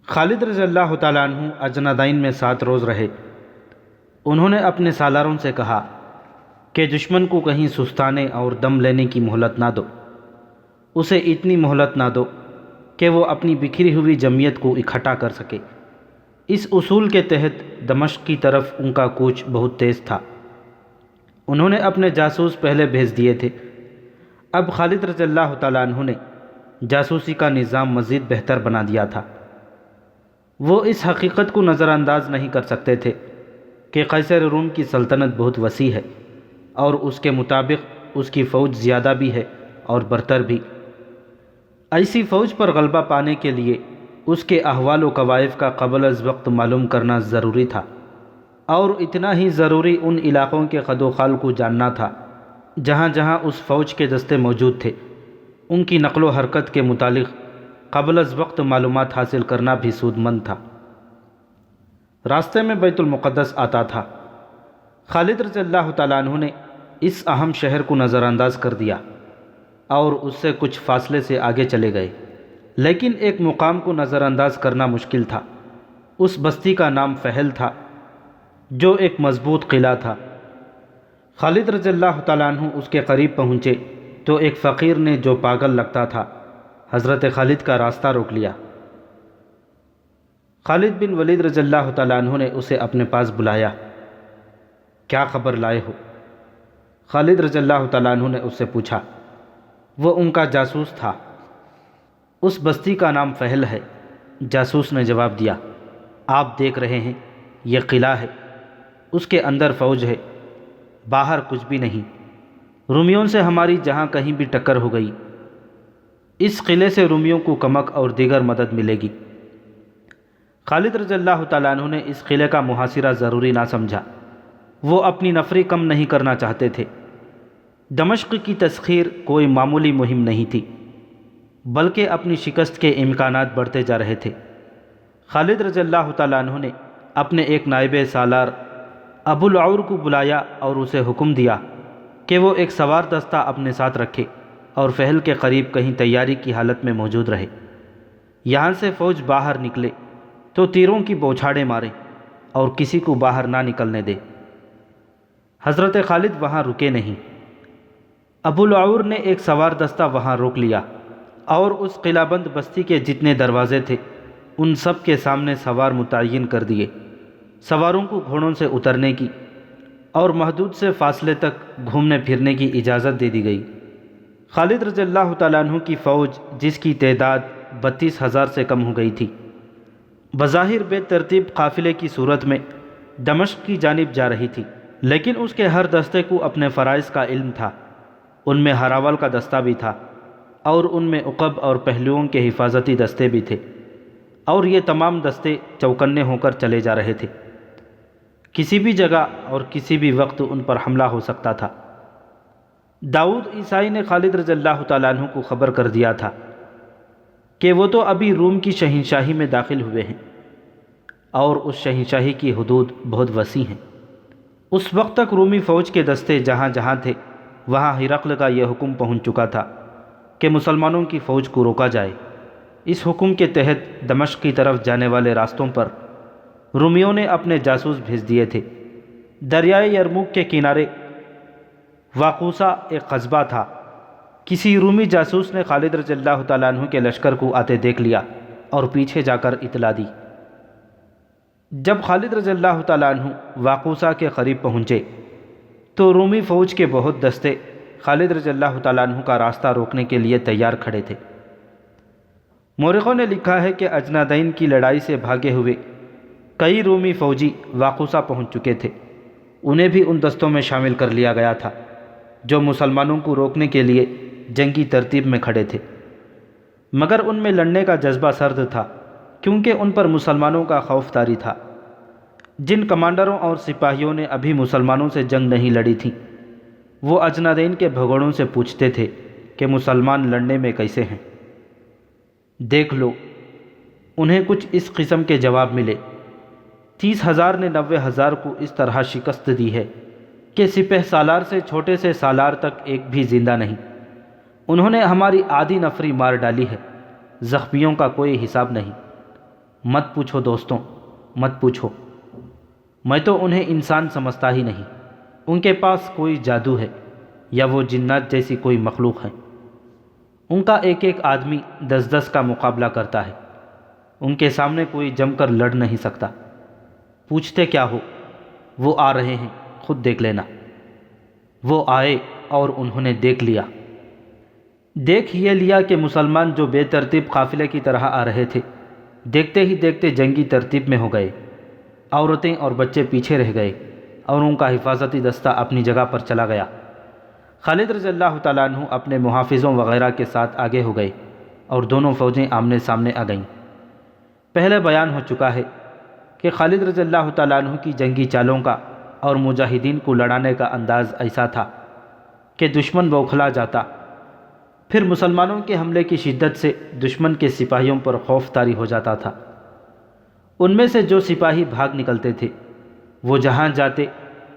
خالد رضی اللہ تعالیٰ عنہ اجنادین میں 7 روز رہے۔ انہوں نے اپنے سالاروں سے کہا کہ دشمن کو کہیں سستانے اور دم لینے کی مہلت نہ دو، اسے اتنی مہلت نہ دو کہ وہ اپنی بکھری ہوئی جمعیت کو اکٹھا کر سکے۔ اس اصول کے تحت دمشق کی طرف ان کا کوچ بہت تیز تھا۔ انہوں نے اپنے جاسوس پہلے بھیج دیے تھے۔ اب خالد رضی اللہ تعالیٰ عنہ نے جاسوسی کا نظام مزید بہتر بنا دیا تھا۔ وہ اس حقیقت کو نظر انداز نہیں کر سکتے تھے کہ قیصر روم کی سلطنت بہت وسیع ہے اور اس کے مطابق اس کی فوج زیادہ بھی ہے اور برتر بھی۔ ایسی فوج پر غلبہ پانے کے لیے اس کے احوال و کوائف کا قبل از وقت معلوم کرنا ضروری تھا، اور اتنا ہی ضروری ان علاقوں کے خد و خال کو جاننا تھا جہاں جہاں اس فوج کے دستے موجود تھے۔ ان کی نقل و حرکت کے متعلق قبل از وقت معلومات حاصل کرنا بھی سود مند تھا۔ راستے میں بیت المقدس آتا تھا۔ خالد رضی اللہ تعالیٰ عنہ نے اس اہم شہر کو نظر انداز کر دیا اور اس سے کچھ فاصلے سے آگے چلے گئے، لیکن ایک مقام کو نظر انداز کرنا مشکل تھا۔ اس بستی کا نام فہل تھا، جو ایک مضبوط قلعہ تھا۔ خالد رضی اللہ تعالیٰ عنہ اس کے قریب پہنچے تو ایک فقیر نے، جو پاگل لگتا تھا، حضرت خالد کا راستہ روک لیا۔ خالد بن ولید رضی اللہ تعالیٰ عنہ نے اسے اپنے پاس بلایا۔ کیا خبر لائے ہو؟ خالد رضی اللہ تعالیٰ عنہ نے اس سے پوچھا۔ وہ ان کا جاسوس تھا۔ اس بستی کا نام فہل ہے، جاسوس نے جواب دیا۔ آپ دیکھ رہے ہیں، یہ قلعہ ہے، اس کے اندر فوج ہے، باہر کچھ بھی نہیں۔ رومیوں سے ہماری جہاں کہیں بھی ٹکر ہو گئی، اس قلعے سے رومیوں کو کمک اور دیگر مدد ملے گی۔ خالد رضی اللہ تعالیٰ عنہ نے اس قلعے کا محاصرہ ضروری نہ سمجھا۔ وہ اپنی نفری کم نہیں کرنا چاہتے تھے۔ دمشق کی تسخیر کوئی معمولی مہم نہیں تھی، بلکہ اپنی شکست کے امکانات بڑھتے جا رہے تھے۔ خالد رضی اللہ تعالیٰ عنہ نے اپنے ایک نائب سالار ابو العور کو بلایا اور اسے حکم دیا کہ وہ ایک سوار دستہ اپنے ساتھ رکھے اور فہل کے قریب کہیں تیاری کی حالت میں موجود رہے۔ یہاں سے فوج باہر نکلے تو تیروں کی بوچھاڑیں مارے اور کسی کو باہر نہ نکلنے دے۔ حضرت خالد وہاں رکے نہیں۔ ابو العور نے ایک سوار دستہ وہاں روک لیا اور اس قلعہ بند بستی کے جتنے دروازے تھے ان سب کے سامنے سوار متعین کر دیے۔ سواروں کو گھوڑوں سے اترنے کی اور محدود سے فاصلے تک گھومنے پھرنے کی اجازت دے دی گئی۔ خالد رضی اللہ تعالیٰ عنہ کی فوج، جس کی تعداد 32,000 سے کم ہو گئی تھی، بظاہر بے ترتیب قافلے کی صورت میں دمشق کی جانب جا رہی تھی، لیکن اس کے ہر دستے کو اپنے فرائض کا علم تھا۔ ان میں ہراول کا دستہ بھی تھا اور ان میں عقب اور پہلوؤں کے حفاظتی دستے بھی تھے، اور یہ تمام دستے چوکنے ہو کر چلے جا رہے تھے۔ کسی بھی جگہ اور کسی بھی وقت ان پر حملہ ہو سکتا تھا۔ داؤد عیسائی نے خالد رضی اللہ تعالیٰ عنہ کو خبر کر دیا تھا کہ وہ تو ابھی روم کی شہنشاہی میں داخل ہوئے ہیں، اور اس شہنشاہی کی حدود بہت وسیع ہیں۔ اس وقت تک رومی فوج کے دستے جہاں جہاں تھے وہاں ہرقل کا یہ حکم پہنچ چکا تھا کہ مسلمانوں کی فوج کو روکا جائے۔ اس حکم کے تحت دمشق کی طرف جانے والے راستوں پر رومیوں نے اپنے جاسوس بھیج دیے تھے۔ دریائے یرموک کے کنارے واقوسہ ایک قصبہ تھا۔ کسی رومی جاسوس نے خالد رضی اللہ تعالیٰ عنہ کے لشکر کو آتے دیکھ لیا اور پیچھے جا کر اطلاع دی۔ جب خالد رضی اللہ تعالیٰ عنہ واقوسہ کے قریب پہنچے تو رومی فوج کے بہت دستے خالد رضی اللہ تعالیٰ عنہ کا راستہ روکنے کے لیے تیار کھڑے تھے۔ مورخوں نے لکھا ہے کہ اجنادین کی لڑائی سے بھاگے ہوئے کئی رومی فوجی واقوسہ پہنچ چکے تھے۔ انہیں بھی ان دستوں میں شامل کر لیا گیا تھا جو مسلمانوں کو روکنے کے لیے جنگی ترتیب میں کھڑے تھے، مگر ان میں لڑنے کا جذبہ سرد تھا، کیونکہ ان پر مسلمانوں کا خوف طاری تھا۔ جن کمانڈروں اور سپاہیوں نے ابھی مسلمانوں سے جنگ نہیں لڑی تھی، وہ اجنادین کے بھگوڑوں سے پوچھتے تھے کہ مسلمان لڑنے میں کیسے ہیں۔ دیکھ لو، انہیں کچھ اس قسم کے جواب ملے۔ 30,000 نے 90,000 کو اس طرح شکست دی ہے کہ سپہ سالار سے چھوٹے سے سالار تک ایک بھی زندہ نہیں۔ انہوں نے ہماری آدھی نفری مار ڈالی ہے، زخمیوں کا کوئی حساب نہیں۔ مت پوچھو دوستوں، مت پوچھو، میں تو انہیں انسان سمجھتا ہی نہیں۔ ان کے پاس کوئی جادو ہے یا وہ جنات جیسی کوئی مخلوق ہے۔ ان کا ایک ایک آدمی 10 کا مقابلہ کرتا ہے، ان کے سامنے کوئی جم کر لڑ نہیں سکتا۔ پوچھتے کیا ہو؟ وہ آ رہے ہیں، خود دیکھ لینا۔ وہ آئے اور انہوں نے دیکھ لیا۔ دیکھ یہ لیا کہ مسلمان جو بے ترتیب قافلے کی طرح آ رہے تھے، دیکھتے ہی دیکھتے جنگی ترتیب میں ہو گئے۔ عورتیں اور بچے پیچھے رہ گئے اور ان کا حفاظتی دستہ اپنی جگہ پر چلا گیا۔ خالد رضی اللہ تعالیٰ عنہ اپنے محافظوں وغیرہ کے ساتھ آگے ہو گئے اور دونوں فوجیں آمنے سامنے آ گئیں۔ پہلے بیان ہو چکا ہے کہ خالد رضی اللہ تعالیٰ عنہ کی جنگی چالوں کا اور مجاہدین کو لڑانے کا انداز ایسا تھا کہ دشمن بوکھلا جاتا، پھر مسلمانوں کے حملے کی شدت سے دشمن کے سپاہیوں پر خوف طاری ہو جاتا تھا۔ ان میں سے جو سپاہی بھاگ نکلتے تھے وہ جہاں جاتے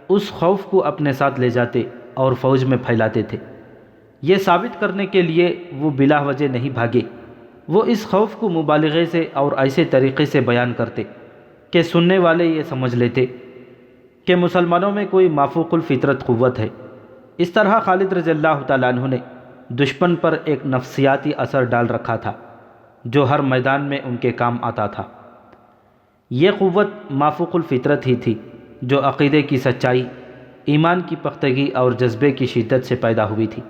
اس خوف کو اپنے ساتھ لے جاتے اور فوج میں پھیلاتے تھے۔ یہ ثابت کرنے کے لیے وہ بلا وجہ نہیں بھاگے، وہ اس خوف کو مبالغے سے اور ایسے طریقے سے بیان کرتے کہ سننے والے یہ سمجھ لیتے کہ مسلمانوں میں کوئی مافوق الفطرت قوت ہے۔ اس طرح خالد رضی اللہ تعالیٰ عنہ نے دشمن پر ایک نفسیاتی اثر ڈال رکھا تھا جو ہر میدان میں ان کے کام آتا تھا۔ یہ قوت مافوق الفطرت ہی تھی جو عقیدے کی سچائی، ایمان کی پختگی اور جذبے کی شدت سے پیدا ہوئی تھی۔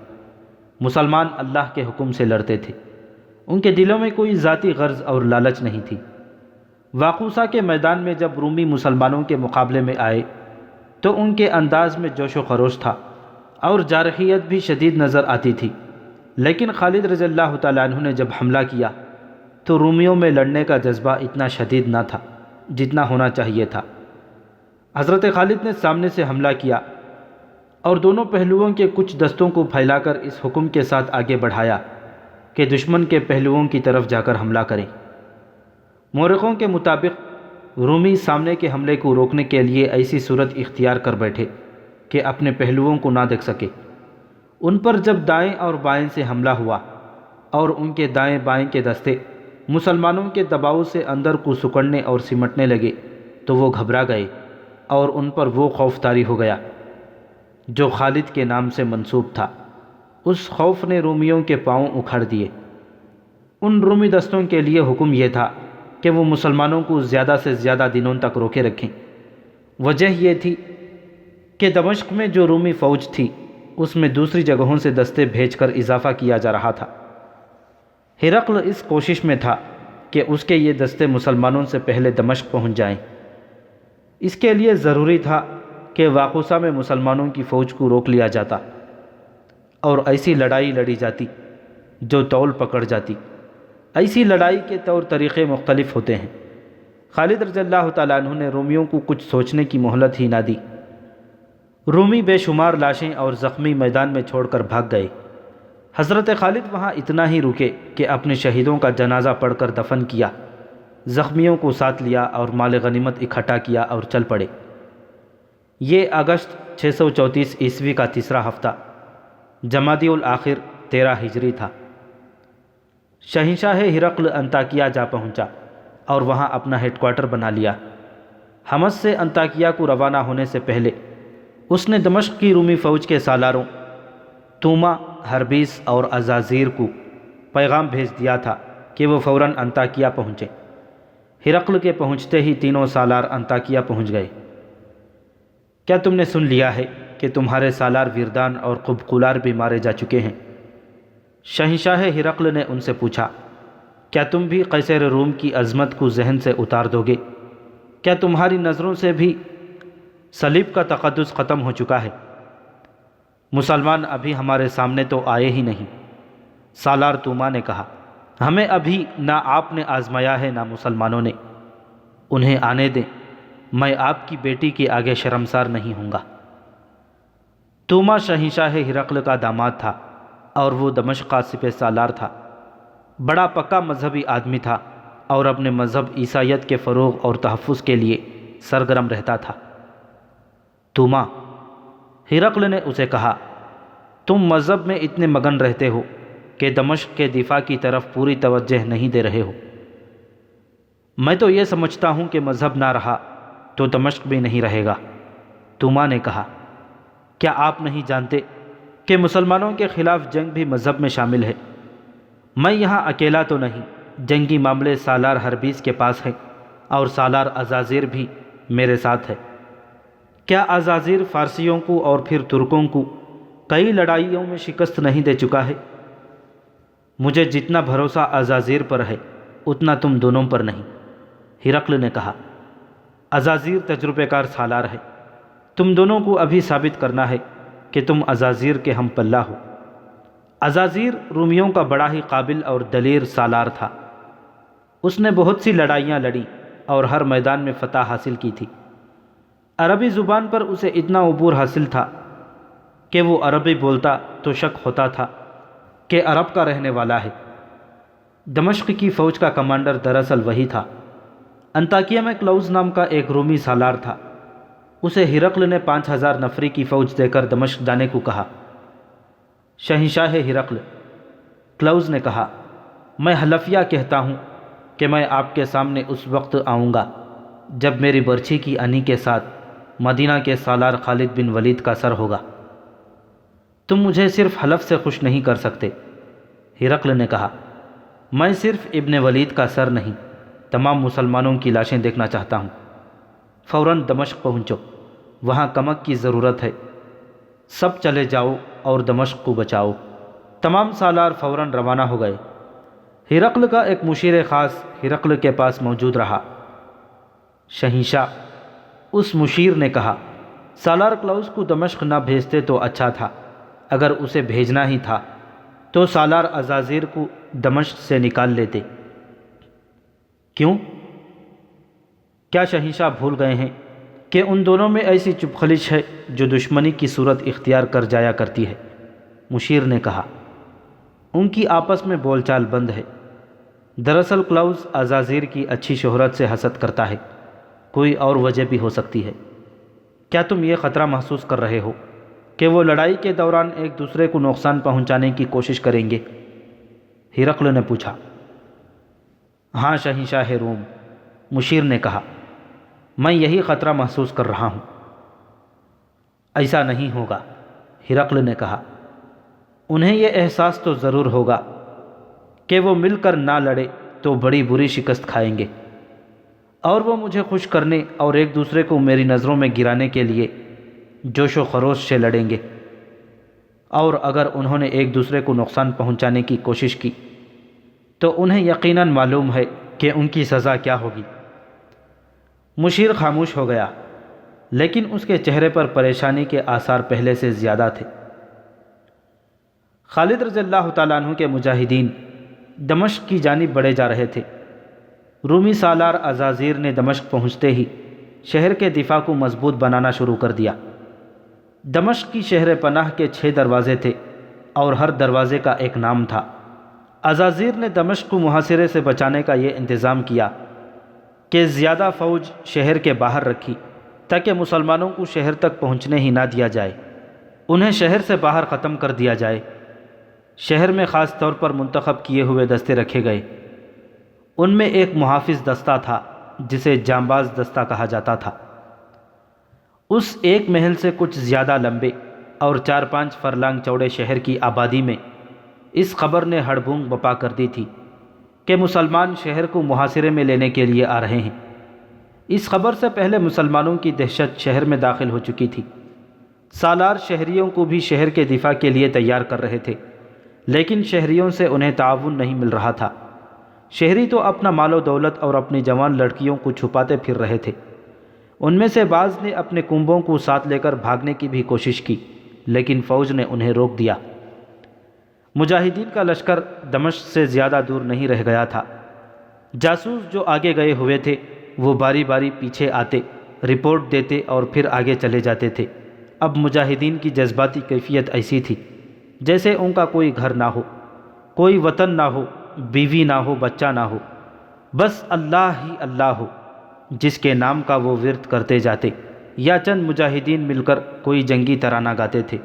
مسلمان اللہ کے حکم سے لڑتے تھے، ان کے دلوں میں کوئی ذاتی غرض اور لالچ نہیں تھی۔ واقوسہ کے میدان میں جب رومی مسلمانوں کے مقابلے میں آئے تو ان کے انداز میں جوش و خروش تھا اور جارحیت بھی شدید نظر آتی تھی، لیکن خالد رضی اللہ تعالیٰ عنہ نے جب حملہ کیا تو رومیوں میں لڑنے کا جذبہ اتنا شدید نہ تھا جتنا ہونا چاہیے تھا۔ حضرت خالد نے سامنے سے حملہ کیا اور دونوں پہلوؤں کے کچھ دستوں کو پھیلا کر اس حکم کے ساتھ آگے بڑھایا کہ دشمن کے پہلوؤں کی طرف جا کر حملہ کریں۔ مورخوں کے مطابق رومی سامنے کے حملے کو روکنے کے لیے ایسی صورت اختیار کر بیٹھے کہ اپنے پہلوؤں کو نہ دیکھ سکے۔ ان پر جب دائیں اور بائیں سے حملہ ہوا اور ان کے دائیں بائیں کے دستے مسلمانوں کے دباؤ سے اندر کو سکڑنے اور سمٹنے لگے تو وہ گھبرا گئے اور ان پر وہ خوف طاری ہو گیا جو خالد کے نام سے منسوب تھا۔ اس خوف نے رومیوں کے پاؤں اکھاڑ دیے۔ ان رومی دستوں کے لیے حکم یہ تھا کہ وہ مسلمانوں کو زیادہ سے زیادہ دنوں تک روکے رکھیں۔ وجہ یہ تھی کہ دمشق میں جو رومی فوج تھی اس میں دوسری جگہوں سے دستے بھیج کر اضافہ کیا جا رہا تھا۔ ہرقل اس کوشش میں تھا کہ اس کے یہ دستے مسلمانوں سے پہلے دمشق پہنچ جائیں۔ اس کے لیے ضروری تھا کہ واقوسہ میں مسلمانوں کی فوج کو روک لیا جاتا اور ایسی لڑائی لڑی جاتی جو طول پکڑ جاتی۔ ایسی لڑائی کے طور طریقے مختلف ہوتے ہیں۔ خالد رضی اللہ تعالیٰ عنہ نے رومیوں کو کچھ سوچنے کی مہلت ہی نہ دی۔ رومی بے شمار لاشیں اور زخمی میدان میں چھوڑ کر بھاگ گئے۔ حضرت خالد وہاں اتنا ہی رکے کہ اپنے شہیدوں کا جنازہ پڑھ کر دفن کیا، زخمیوں کو ساتھ لیا اور مال غنیمت اکٹھا کیا اور چل پڑے۔ یہ اگست 634 عیسوی کا تیسرا ہفتہ جمادی الآخر 13 ہجری تھا۔ شہنشاہ ہرقل انطاکیہ جا پہنچا اور وہاں اپنا ہیڈ کوارٹر بنا لیا۔ حمص سے انطاکیہ کو روانہ ہونے سے پہلے اس نے دمشق کی رومی فوج کے سالاروں توما، ہربیس اور عزازیر کو پیغام بھیج دیا تھا کہ وہ فوراً انطاکیہ پہنچیں۔ ہرقل کے پہنچتے ہی تینوں سالار انطاکیہ پہنچ گئے۔ کیا تم نے سن لیا ہے کہ تمہارے سالار ویردان اور قبقولار بھی مارے جا چکے ہیں؟ شہنشاہ ہرقل نے ان سے پوچھا، کیا تم بھی قیصر روم کی عظمت کو ذہن سے اتار دو گے؟ کیا تمہاری نظروں سے بھی صلیب کا تقدس ختم ہو چکا ہے؟ مسلمان ابھی ہمارے سامنے تو آئے ہی نہیں۔ سالار توما نے کہا، ہمیں ابھی نہ آپ نے آزمایا ہے نہ مسلمانوں نے۔ انہیں آنے دیں، میں آپ کی بیٹی کے آگے شرمسار نہیں ہوں گا۔ توما شہنشاہ ہرقل کا داماد تھا اور وہ دمشق کا سپہ سالار تھا۔ بڑا پکا مذہبی آدمی تھا اور اپنے مذہب عیسائیت کے فروغ اور تحفظ کے لیے سرگرم رہتا تھا۔ توما، ہرقل نے اسے کہا، تم مذہب میں اتنے مگن رہتے ہو کہ دمشق کے دفاع کی طرف پوری توجہ نہیں دے رہے ہو۔ میں تو یہ سمجھتا ہوں کہ مذہب نہ رہا تو دمشق بھی نہیں رہے گا۔ توما نے کہا، کیا آپ نہیں جانتے کہ مسلمانوں کے خلاف جنگ بھی مذہب میں شامل ہے؟ میں یہاں اکیلا تو نہیں، جنگی معاملے سالار ہربیس کے پاس ہیں اور سالار عزازیر بھی میرے ساتھ ہے۔ کیا عزازیر فارسیوں کو اور پھر ترکوں کو کئی لڑائیوں میں شکست نہیں دے چکا ہے؟ مجھے جتنا بھروسہ عزازیر پر ہے اتنا تم دونوں پر نہیں۔ ہرقل نے کہا، عزازیر تجربہ کار سالار ہے، تم دونوں کو ابھی ثابت کرنا ہے کہ تم عزازیر کے ہم پلہ ہو۔ عزازیر رومیوں کا بڑا ہی قابل اور دلیر سالار تھا۔ اس نے بہت سی لڑائیاں لڑیں اور ہر میدان میں فتح حاصل کی تھی۔ عربی زبان پر اسے اتنا عبور حاصل تھا کہ وہ عربی بولتا تو شک ہوتا تھا کہ عرب کا رہنے والا ہے۔ دمشق کی فوج کا کمانڈر دراصل وہی تھا۔ انطاکیہ میں کلاؤز نام کا ایک رومی سالار تھا۔ اسے ہرقل نے 5000 نفری کی فوج دے کر دمشق جانے کو کہا۔ شہنشاہ ہرقل، کلاؤز نے کہا، میں حلفیہ کہتا ہوں کہ میں آپ کے سامنے اس وقت آؤں گا جب میری برچھی کی انی کے ساتھ مدینہ کے سالار خالد بن ولید کا سر ہوگا۔ تم مجھے صرف حلف سے خوش نہیں کر سکتے۔ ہرقل نے کہا، میں صرف ابن ولید کا سر نہیں، تمام مسلمانوں کی لاشیں دیکھنا چاہتا ہوں۔ فوراً دمشق پہنچو، وہاں کمک کی ضرورت ہے۔ سب چلے جاؤ اور دمشق کو بچاؤ۔ تمام سالار فوراً روانہ ہو گئے۔ ہرقل کا ایک مشیر خاص ہرقل کے پاس موجود رہا۔ شہنشاہ، اس مشیر نے کہا، سالار کلاؤز کو دمشق نہ بھیجتے تو اچھا تھا۔ اگر اسے بھیجنا ہی تھا تو سالار عزازیر کو دمشق سے نکال لیتے۔ کیوں؟ کیا شہنشاہ بھول گئے ہیں کہ ان دونوں میں ایسی چپ خلش ہے جو دشمنی کی صورت اختیار کر جایا کرتی ہے؟ مشیر نے کہا، ان کی آپس میں بول چال بند ہے۔ دراصل کلاؤز عزازیر کی اچھی شہرت سے حسد کرتا ہے، کوئی اور وجہ بھی ہو سکتی ہے۔ کیا تم یہ خطرہ محسوس کر رہے ہو کہ وہ لڑائی کے دوران ایک دوسرے کو نقصان پہنچانے کی کوشش کریں گے؟ ہرقل نے پوچھا۔ ہاں شہنشاہ روم، مشیر نے کہا، میں یہی خطرہ محسوس کر رہا ہوں۔ ایسا نہیں ہوگا، ہرقل نے کہا، انہیں یہ احساس تو ضرور ہوگا کہ وہ مل کر نہ لڑے تو بڑی بری شکست کھائیں گے، اور وہ مجھے خوش کرنے اور ایک دوسرے کو میری نظروں میں گرانے کے لیے جوش و خروش سے لڑیں گے، اور اگر انہوں نے ایک دوسرے کو نقصان پہنچانے کی کوشش کی تو انہیں یقیناً معلوم ہے کہ ان کی سزا کیا ہوگی۔ مشیر خاموش ہو گیا، لیکن اس کے چہرے پر پریشانی کے آثار پہلے سے زیادہ تھے۔ خالد رضی اللہ تعالیٰ عنہ کے مجاہدین دمشق کی جانب بڑھے جا رہے تھے۔ رومی سالار عزازیر نے دمشق پہنچتے ہی شہر کے دفاع کو مضبوط بنانا شروع کر دیا۔ دمشق کی شہر پناہ کے 6 دروازے تھے اور ہر دروازے کا ایک نام تھا۔ عزازیر نے دمشق کو محاصرے سے بچانے کا یہ انتظام کیا کہ زیادہ فوج شہر کے باہر رکھی تاکہ مسلمانوں کو شہر تک پہنچنے ہی نہ دیا جائے، انہیں شہر سے باہر ختم کر دیا جائے۔ شہر میں خاص طور پر منتخب کیے ہوئے دستے رکھے گئے۔ ان میں ایک محافظ دستہ تھا جسے جانباز دستہ کہا جاتا تھا۔ اس ایک محل سے کچھ زیادہ لمبے اور 4-5 فرلانگ چوڑے شہر کی آبادی میں اس خبر نے ہڑبونگ بپا کر دی تھی کہ مسلمان شہر کو محاصرے میں لینے کے لیے آ رہے ہیں۔ اس خبر سے پہلے مسلمانوں کی دہشت شہر میں داخل ہو چکی تھی۔ سالار شہریوں کو بھی شہر کے دفاع کے لیے تیار کر رہے تھے، لیکن شہریوں سے انہیں تعاون نہیں مل رہا تھا۔ شہری تو اپنا مال و دولت اور اپنی جوان لڑکیوں کو چھپاتے پھر رہے تھے۔ ان میں سے بعض نے اپنے کنبوں کو ساتھ لے کر بھاگنے کی بھی کوشش کی، لیکن فوج نے انہیں روک دیا۔ مجاہدین کا لشکر دمشق سے زیادہ دور نہیں رہ گیا تھا۔ جاسوس جو آگے گئے ہوئے تھے وہ باری باری پیچھے آتے، رپورٹ دیتے اور پھر آگے چلے جاتے تھے۔ اب مجاہدین کی جذباتی کیفیت ایسی تھی جیسے ان کا کوئی گھر نہ ہو، کوئی وطن نہ ہو، بیوی نہ ہو، بچہ نہ ہو، بس اللہ ہی اللہ ہو جس کے نام کا وہ ورد کرتے جاتے، یا چند مجاہدین مل کر کوئی جنگی ترانہ گاتے تھے۔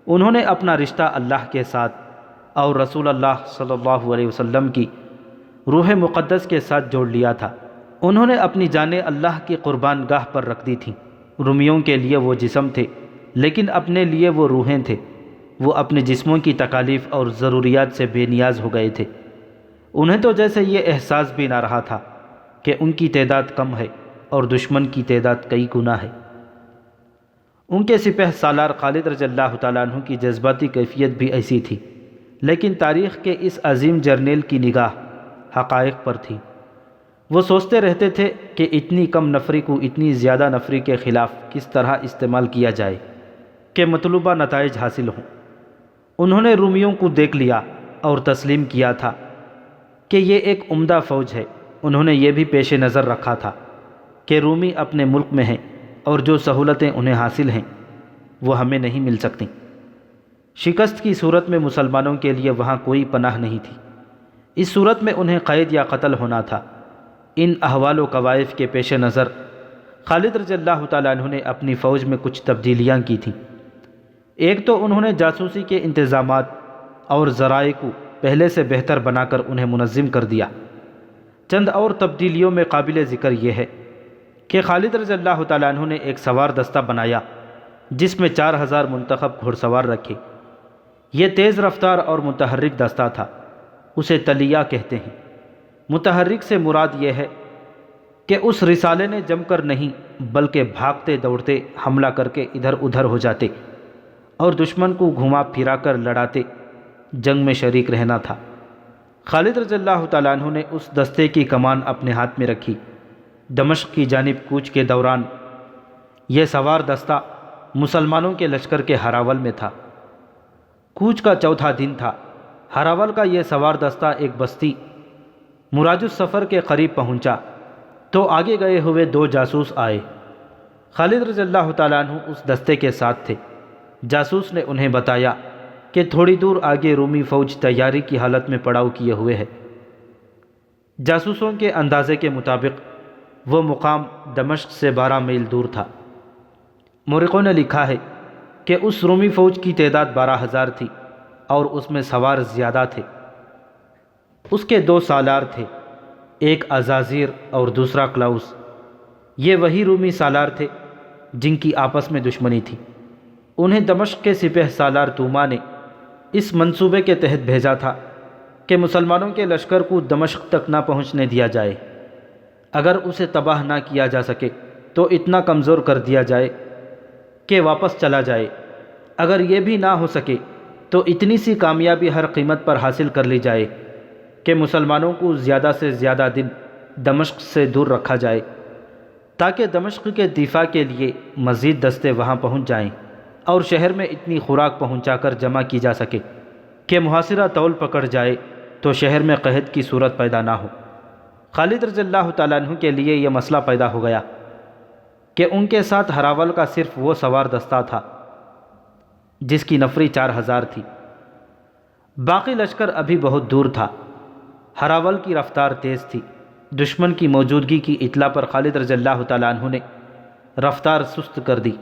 انہوں نے اپنا رشتہ اللہ کے ساتھ اور رسول اللہ صلی اللہ علیہ وسلم کی روح مقدس کے ساتھ جوڑ لیا تھا۔ انہوں نے اپنی جانیں اللہ کی قربان گاہ پر رکھ دی تھیں۔ رومیوں کے لیے وہ جسم تھے، لیکن اپنے لیے وہ روحیں تھے۔ وہ اپنے جسموں کی تکالیف اور ضروریات سے بے نیاز ہو گئے تھے۔ انہیں تو جیسے یہ احساس بھی نہ رہا تھا کہ ان کی تعداد کم ہے اور دشمن کی تعداد کئی گنا ہے۔ ان کے سپہ سالار خالد رضی اللہ تعالیٰ عنہ کی جذباتی کیفیت بھی ایسی تھی، لیکن تاریخ کے اس عظیم جرنیل کی نگاہ حقائق پر تھی۔ وہ سوچتے رہتے تھے کہ اتنی کم نفری کو اتنی زیادہ نفری کے خلاف کس طرح استعمال کیا جائے کہ مطلوبہ نتائج حاصل ہوں۔ انہوں نے رومیوں کو دیکھ لیا اور تسلیم کیا تھا کہ یہ ایک عمدہ فوج ہے۔ انہوں نے یہ بھی پیش نظر رکھا تھا کہ رومی اپنے ملک میں ہیں اور جو سہولتیں انہیں حاصل ہیں وہ ہمیں نہیں مل سکتیں۔ شکست کی صورت میں مسلمانوں کے لیے وہاں کوئی پناہ نہیں تھی۔ اس صورت میں انہیں قید یا قتل ہونا تھا۔ ان احوال و کوائف کے پیش نظر خالد رضی اللہ تعالیٰ عنہ نے اپنی فوج میں کچھ تبدیلیاں کی تھیں۔ ایک تو انہوں نے جاسوسی کے انتظامات اور ذرائع کو پہلے سے بہتر بنا کر انہیں منظم کر دیا۔ چند اور تبدیلیوں میں قابل ذکر یہ ہے کہ خالد رضی اللہ تعالیٰ عنہ نے ایک سوار دستہ بنایا جس میں 4000 منتخب گھڑ سوار رکھے۔ یہ تیز رفتار اور متحرک دستہ تھا، اسے تلیہ کہتے ہیں۔ متحرک سے مراد یہ ہے کہ اس رسالے نے جم کر نہیں بلکہ بھاگتے دوڑتے حملہ کر کے ادھر ادھر ہو جاتے اور دشمن کو گھما پھرا کر لڑاتے جنگ میں شریک رہنا تھا۔ خالد رضی اللہ تعالیٰ عنہ نے اس دستے کی کمان اپنے ہاتھ میں رکھی۔ دمشق کی جانب کوچ کے دوران یہ سوار دستہ مسلمانوں کے لشکر کے ہراول میں تھا۔ کوچ کا چوتھا دن تھا۔ ہراول کا یہ سوار دستہ ایک بستی مراج السفر کے قریب پہنچا تو آگے گئے ہوئے 2 جاسوس آئے۔ خالد رضی اللہ تعالیٰ عنہ اس دستے کے ساتھ تھے۔ جاسوس نے انہیں بتایا کہ تھوڑی دور آگے رومی فوج تیاری کی حالت میں پڑاؤ کیے ہوئے ہے۔ جاسوسوں کے اندازے کے مطابق وہ مقام دمشق سے 12 میل دور تھا۔ مورخوں نے لکھا ہے کہ اس رومی فوج کی تعداد 12,000 تھی اور اس میں سوار زیادہ تھے۔ اس کے 2 سالار تھے، ایک عزازیر اور دوسرا کلاؤس۔ یہ وہی رومی سالار تھے جن کی آپس میں دشمنی تھی۔ انہیں دمشق کے سپہ سالار توما نے اس منصوبے کے تحت بھیجا تھا کہ مسلمانوں کے لشکر کو دمشق تک نہ پہنچنے دیا جائے۔ اگر اسے تباہ نہ کیا جا سکے تو اتنا کمزور کر دیا جائے کہ واپس چلا جائے۔ اگر یہ بھی نہ ہو سکے تو اتنی سی کامیابی ہر قیمت پر حاصل کر لی جائے کہ مسلمانوں کو زیادہ سے زیادہ دن دمشق سے دور رکھا جائے تاکہ دمشق کے دفاع کے لیے مزید دستے وہاں پہنچ جائیں اور شہر میں اتنی خوراک پہنچا کر جمع کی جا سکے کہ محاصرہ طول پکڑ جائے تو شہر میں قحط کی صورت پیدا نہ ہو۔ خالد رضی اللہ تعالیٰ عنہ کے لیے یہ مسئلہ پیدا ہو گیا کہ ان کے ساتھ ہراول کا صرف وہ سوار دستہ تھا جس کی نفری 4000 تھی۔ باقی لشکر ابھی بہت دور تھا۔ ہراول کی رفتار تیز تھی۔ دشمن کی موجودگی کی اطلاع پر خالد رضی اللہ تعالیٰ عنہ نے رفتار سست کر دی۔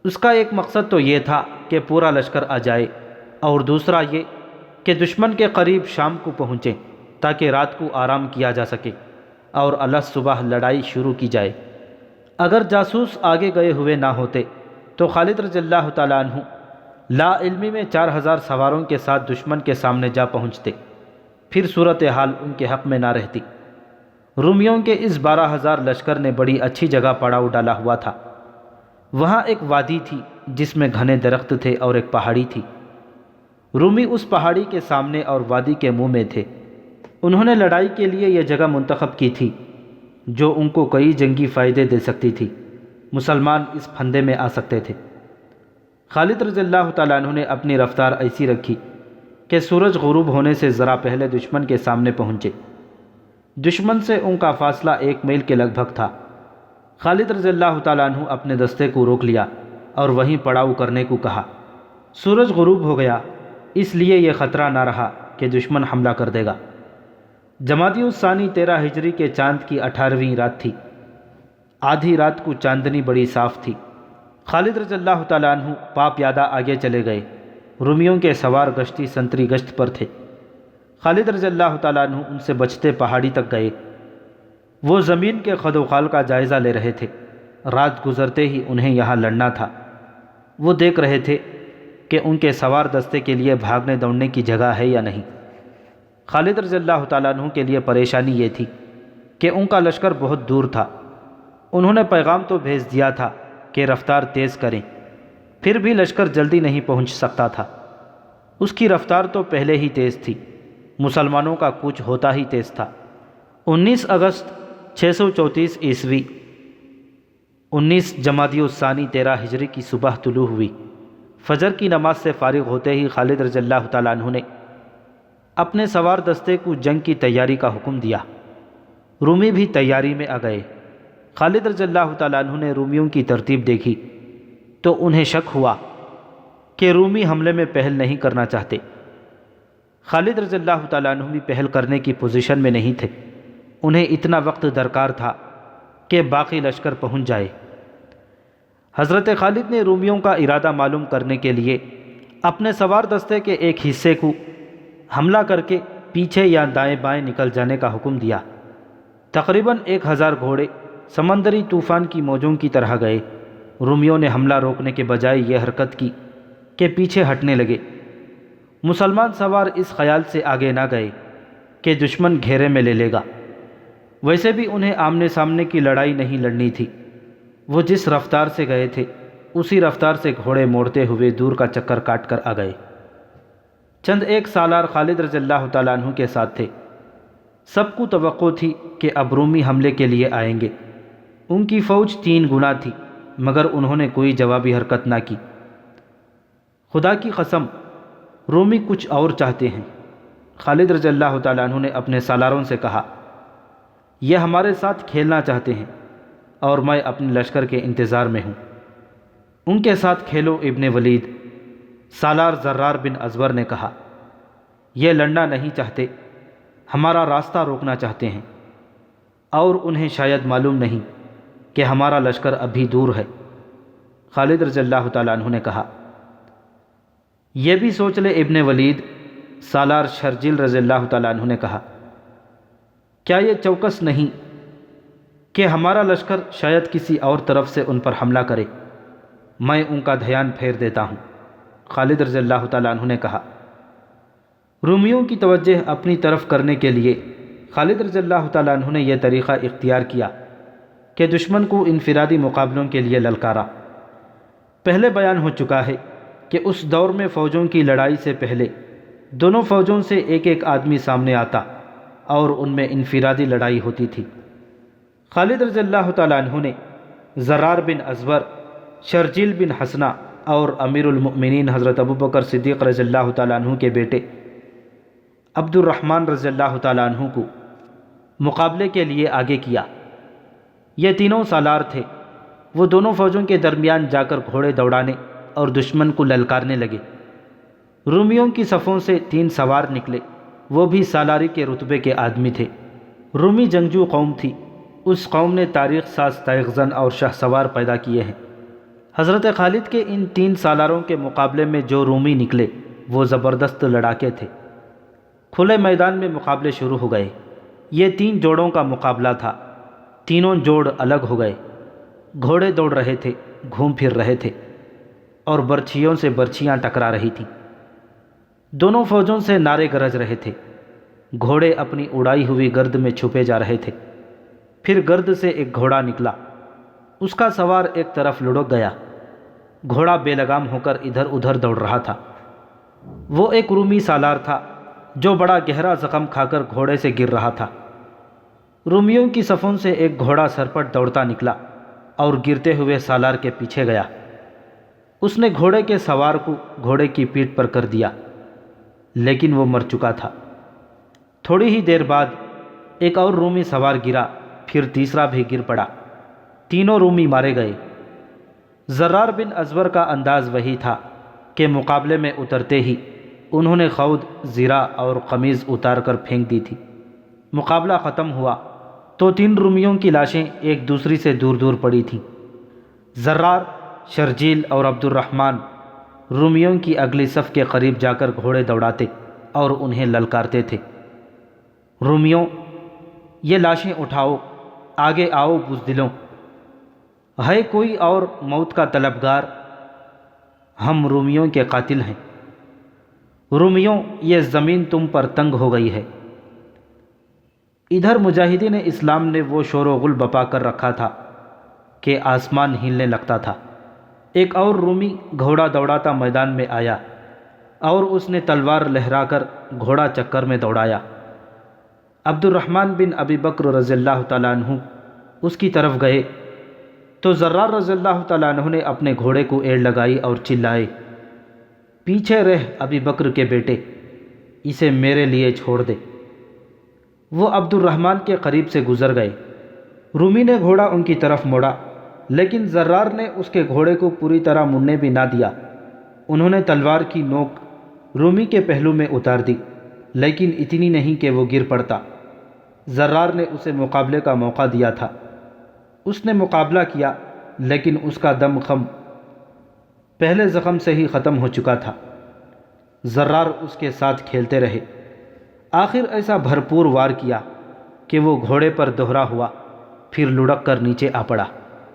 اس کا ایک مقصد تو یہ تھا کہ پورا لشکر آ جائے اور دوسرا یہ کہ دشمن کے قریب شام کو پہنچیں تاکہ رات کو آرام کیا جا سکے اور الگ صبح لڑائی شروع کی جائے۔ اگر جاسوس آگے گئے ہوئے نہ ہوتے تو خالد رضی اللہ تعالیٰ عنہ لا علمی میں 4000 سواروں کے ساتھ دشمن کے سامنے جا پہنچتے، پھر صورتحال ان کے حق میں نہ رہتی۔ رومیوں کے اس 12000 لشکر نے بڑی اچھی جگہ پڑاؤ ڈالا ہوا تھا۔ وہاں ایک وادی تھی جس میں گھنے درخت تھے اور ایک پہاڑی تھی۔ رومی اس پہاڑی کے سامنے اور وادی کے منہ میں تھے۔ انہوں نے لڑائی کے لیے یہ جگہ منتخب کی تھی جو ان کو کئی جنگی فائدے دے سکتی تھی۔ مسلمان اس پھندے میں آ سکتے تھے۔ خالد رضی اللہ تعالیٰ عنہ نے اپنی رفتار ایسی رکھی کہ سورج غروب ہونے سے ذرا پہلے دشمن کے سامنے پہنچے۔ دشمن سے ان کا فاصلہ 1 میل کے لگ بھگ تھا۔ خالد رضی اللہ تعالیٰ عنہ اپنے دستے کو روک لیا اور وہیں پڑاؤ کرنے کو کہا۔ سورج غروب ہو گیا، اس لیے یہ خطرہ نہ رہا کہ دشمن حملہ کر دے گا۔ جمادی الثانی 13 ہجری کے چاند کی 18ویں رات تھی۔ آدھی رات کو چاندنی بڑی صاف تھی۔ خالد رضی اللہ تعالیٰ عنہ پا پیادہ آگے چلے گئے۔ رومیوں کے سوار گشتی سنتری گشت پر تھے۔ خالد رضی اللہ تعالیٰ عنہ ان سے بچتے پہاڑی تک گئے۔ وہ زمین کے خد و خال کا جائزہ لے رہے تھے۔ رات گزرتے ہی انہیں یہاں لڑنا تھا۔ وہ دیکھ رہے تھے کہ ان کے سوار دستے کے لیے بھاگنے دوڑنے کی جگہ ہے یا نہیں۔ خالد رضی اللہ تعالیٰ عنہ کے لیے پریشانی یہ تھی کہ ان کا لشکر بہت دور تھا۔ انہوں نے پیغام تو بھیج دیا تھا کہ رفتار تیز کریں، پھر بھی لشکر جلدی نہیں پہنچ سکتا تھا۔ اس کی رفتار تو پہلے ہی تیز تھی، مسلمانوں کا کوچ ہوتا ہی تیز تھا۔ 19 اگست 634 عیسوی 19 جمادی الثانی 13 ہجری کی صبح طلوع ہوئی۔ فجر کی نماز سے فارغ ہوتے ہی خالد رضی اللہ تعالیٰ عنہ نے اپنے سوار دستے کو جنگ کی تیاری کا حکم دیا۔ رومی بھی تیاری میں آ گئے۔ خالد رضی اللہ تعالیٰ عنہ نے رومیوں کی ترتیب دیکھی تو انہیں شک ہوا کہ رومی حملے میں پہل نہیں کرنا چاہتے۔ خالد رضی اللہ تعالیٰ عنہ بھی پہل کرنے کی پوزیشن میں نہیں تھے۔ انہیں اتنا وقت درکار تھا کہ باقی لشکر پہنچ جائے۔ حضرت خالد نے رومیوں کا ارادہ معلوم کرنے کے لیے اپنے سوار دستے کے ایک حصے کو حملہ کر کے پیچھے یا دائیں بائیں نکل جانے کا حکم دیا۔ تقریباً 1000 گھوڑے سمندری طوفان کی موجوں کی طرح گئے۔ رومیوں نے حملہ روکنے کے بجائے یہ حرکت کی کہ پیچھے ہٹنے لگے۔ مسلمان سوار اس خیال سے آگے نہ گئے کہ دشمن گھیرے میں لے لے گا۔ ویسے بھی انہیں آمنے سامنے کی لڑائی نہیں لڑنی تھی۔ وہ جس رفتار سے گئے تھے اسی رفتار سے گھوڑے موڑتے ہوئے دور کا چکر کاٹ کر آ گئے۔ چند ایک سالار خالد رضی اللہ تعالیٰ عنہ کے ساتھ تھے۔ سب کو توقع تھی کہ اب رومی حملے کے لیے آئیں گے۔ ان کی فوج 3 گنا تھی، مگر انہوں نے کوئی جوابی حرکت نہ کی۔ خدا کی قسم، رومی کچھ اور چاہتے ہیں۔ خالد رضی اللہ تعالیٰ عنہ نے اپنے سالاروں سے کہا، یہ ہمارے ساتھ کھیلنا چاہتے ہیں اور میں اپنے لشکر کے انتظار میں ہوں۔ ان کے ساتھ کھیلو ابن ولید۔ سالار زرار بن ازور نے کہا، یہ لڑنا نہیں چاہتے، ہمارا راستہ روکنا چاہتے ہیں، اور انہیں شاید معلوم نہیں کہ ہمارا لشکر ابھی دور ہے۔ خالد رضی اللہ تعالیٰ عنہ نے کہا، یہ بھی سوچ لے ابن ولید۔ سالار شرجیل رضی اللہ تعالیٰ عنہ نے کہا، کیا یہ چوکس نہیں کہ ہمارا لشکر شاید کسی اور طرف سے ان پر حملہ کرے؟ میں ان کا دھیان پھیر دیتا ہوں۔ خالد رضی اللہ تعالیٰ عنہ نے کہا۔ رومیوں کی توجہ اپنی طرف کرنے کے لیے خالد رضی اللہ تعالیٰ عنہ نے یہ طریقہ اختیار کیا کہ دشمن کو انفرادی مقابلوں کے لیے للکارا۔ پہلے بیان ہو چکا ہے کہ اس دور میں فوجوں کی لڑائی سے پہلے دونوں فوجوں سے ایک ایک آدمی سامنے آتا اور ان میں انفرادی لڑائی ہوتی تھی۔ خالد رضی اللہ تعالیٰ عنہ نے زرار بن ازور، شرجیل بن حسنہ اور امیر المؤمنین حضرت ابوبکر صدیق رضی اللہ تعالیٰ عنہ کے بیٹے عبد الرحمن رضی اللہ تعالیٰ عنہ کو مقابلے کے لیے آگے کیا۔ یہ تینوں سالار تھے۔ وہ دونوں فوجوں کے درمیان جا کر گھوڑے دوڑانے اور دشمن کو للکارنے لگے۔ رومیوں کی صفوں سے 3 سوار نکلے، وہ بھی سالاری کے رتبے کے آدمی تھے۔ رومی جنگجو قوم تھی۔ اس قوم نے تاریخ ساز تیغزن اور شاہ سوار پیدا کیے ہیں۔ حضرت خالد کے ان 3 سالاروں کے مقابلے میں جو رومی نکلے وہ زبردست لڑاکے تھے۔ کھلے میدان میں مقابلے شروع ہو گئے۔ یہ 3 جوڑوں کا مقابلہ تھا۔ تینوں جوڑ الگ ہو گئے۔ گھوڑے دوڑ رہے تھے، گھوم پھر رہے تھے، اور برچھیوں سے برچھیاں ٹکرا رہی تھیں۔ دونوں فوجوں سے نعرے گرج رہے تھے۔ گھوڑے اپنی اڑائی ہوئی گرد میں چھپے جا رہے تھے۔ پھر گرد سے ایک گھوڑا نکلا۔ اس کا سوار ایک طرف لڑک گیا۔ گھوڑا بے لگام ہو کر ادھر ادھر دوڑ رہا تھا۔ وہ ایک رومی سالار تھا جو بڑا گہرا زخم کھا کر گھوڑے سے گر رہا تھا۔ رومیوں کی صفوں سے ایک گھوڑا سرپٹ دوڑتا نکلا اور گرتے ہوئے سالار کے پیچھے گیا۔ اس نے گھوڑے کے سوار کو گھوڑے کی پیٹھ پر کر دیا، لیکن وہ مر چکا تھا۔ تھوڑی ہی دیر بعد ایک اور رومی سوار گرا، پھر تیسرا بھی گر پڑا۔ تینوں رومی مارے گئے۔ زرار بن ازور کا انداز وہی تھا کہ مقابلے میں اترتے ہی انہوں نے خود، زرہ اور قمیض اتار کر پھینک دی تھی۔ مقابلہ ختم ہوا تو 3 رومیوں کی لاشیں ایک دوسری سے دور دور پڑی تھیں۔ زرار، شرجیل اور عبد الرحمن رومیوں کی اگلی صف کے قریب جا کر گھوڑے دوڑاتے اور انہیں للکارتے تھے، رومیوں، یہ لاشیں اٹھاؤ آگے آؤ بزدلوں، ہے کوئی اور موت کا طلبگار؟ ہم رومیوں کے قاتل ہیں، رومیوں یہ زمین تم پر تنگ ہو گئی ہے۔ ادھر مجاہدین اسلام نے وہ شور و غل بپا کر رکھا تھا کہ آسمان ہلنے لگتا تھا۔ ایک اور رومی گھوڑا دوڑاتا میدان میں آیا اور اس نے تلوار لہرا کر گھوڑا چکر میں دوڑایا۔ عبد الرحمن بن ابی بکر رضی اللہ تعالیٰ عنہ اس کی طرف گئے تو زرار رضی اللہ تعالیٰ عنہ نے اپنے گھوڑے کو ایڑ لگائی اور چلائے، پیچھے رہ ابی بکر کے بیٹے، اسے میرے لیے چھوڑ دے۔ وہ عبد الرحمن کے قریب سے گزر گئے۔ رومی نے گھوڑا ان کی طرف موڑا، لیکن زرار نے اس کے گھوڑے کو پوری طرح مڑنے بھی نہ دیا۔ انہوں نے تلوار کی نوک رومی کے پہلو میں اتار دی، لیکن اتنی نہیں کہ وہ گر پڑتا۔ زرار نے اسے مقابلے کا موقع دیا تھا۔ اس نے مقابلہ کیا، لیکن اس کا دم خم پہلے زخم سے ہی ختم ہو چکا تھا۔ زرار اس کے ساتھ کھیلتے رہے، آخر ایسا بھرپور وار کیا کہ وہ گھوڑے پر دوہرا ہوا، پھر لڑک کر نیچے آ پڑا۔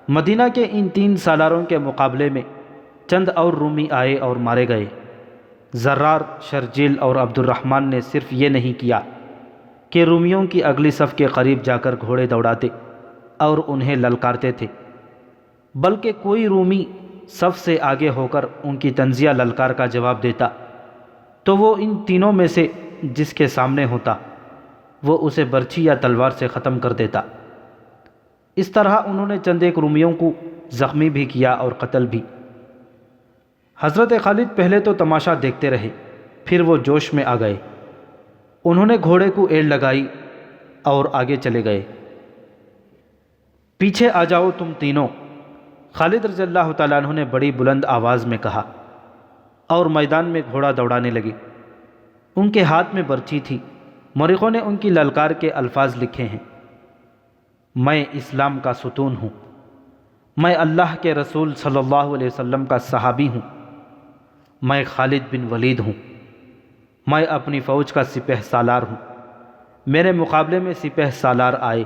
مدینہ کے ان 3 سالاروں کے مقابلے میں چند اور رومی آئے اور مارے گئے۔ زرار، شرجیل اور عبد الرحمن نے صرف یہ نہیں کیا کہ رومیوں کی اگلی صف کے قریب جا کر گھوڑے دوڑاتے اور انہیں للکارتے تھے، بلکہ کوئی رومی صف سے آگے ہو کر ان کی طنزیہ للکار کا جواب دیتا تو وہ ان تینوں میں سے جس کے سامنے ہوتا وہ اسے برچھی یا تلوار سے ختم کر دیتا۔ اس طرح انہوں نے چند ایک رومیوں کو زخمی بھی کیا اور قتل بھی۔ حضرت خالد پہلے تو تماشا دیکھتے رہے، پھر وہ جوش میں آ گئے۔ انہوں نے گھوڑے کو ایڑ لگائی اور آگے چلے گئے۔ پیچھے آ جاؤ تم تینوں، خالد رضی اللہ تعالیٰ عنہ نے بڑی بلند آواز میں کہا، اور میدان میں گھوڑا دوڑانے لگے۔ ان کے ہاتھ میں برچھی تھی۔ مورخوں نے ان کی للکار کے الفاظ لکھے ہیں: میں اسلام کا ستون ہوں، میں اللہ کے رسول صلی اللہ علیہ وسلم کا صحابی ہوں، میں خالد بن ولید ہوں، میں اپنی فوج کا سپہ سالار ہوں، میرے مقابلے میں سپہ سالار آئے۔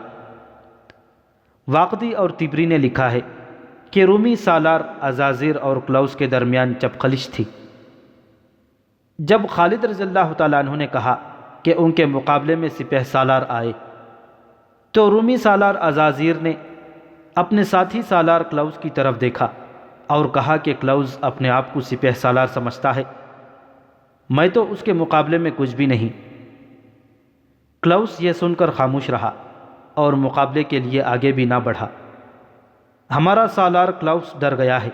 واقدی اور طبری نے لکھا ہے کہ رومی سالار عزازیر اور کلوس کے درمیان چپخلش تھی۔ جب خالد رضی اللہ تعالیٰ عنہ نے کہا کہ ان کے مقابلے میں سپہ سالار آئے تو رومی سالار عزازیر نے اپنے ساتھی سالار کلوس کی طرف دیکھا اور کہا کہ کلوس اپنے آپ کو سپہ سالار سمجھتا ہے، میں تو اس کے مقابلے میں کچھ بھی نہیں۔ کلوس یہ سن کر خاموش رہا اور مقابلے کے لیے آگے بھی نہ بڑھا۔ ہمارا سالار کلوس ڈر گیا ہے،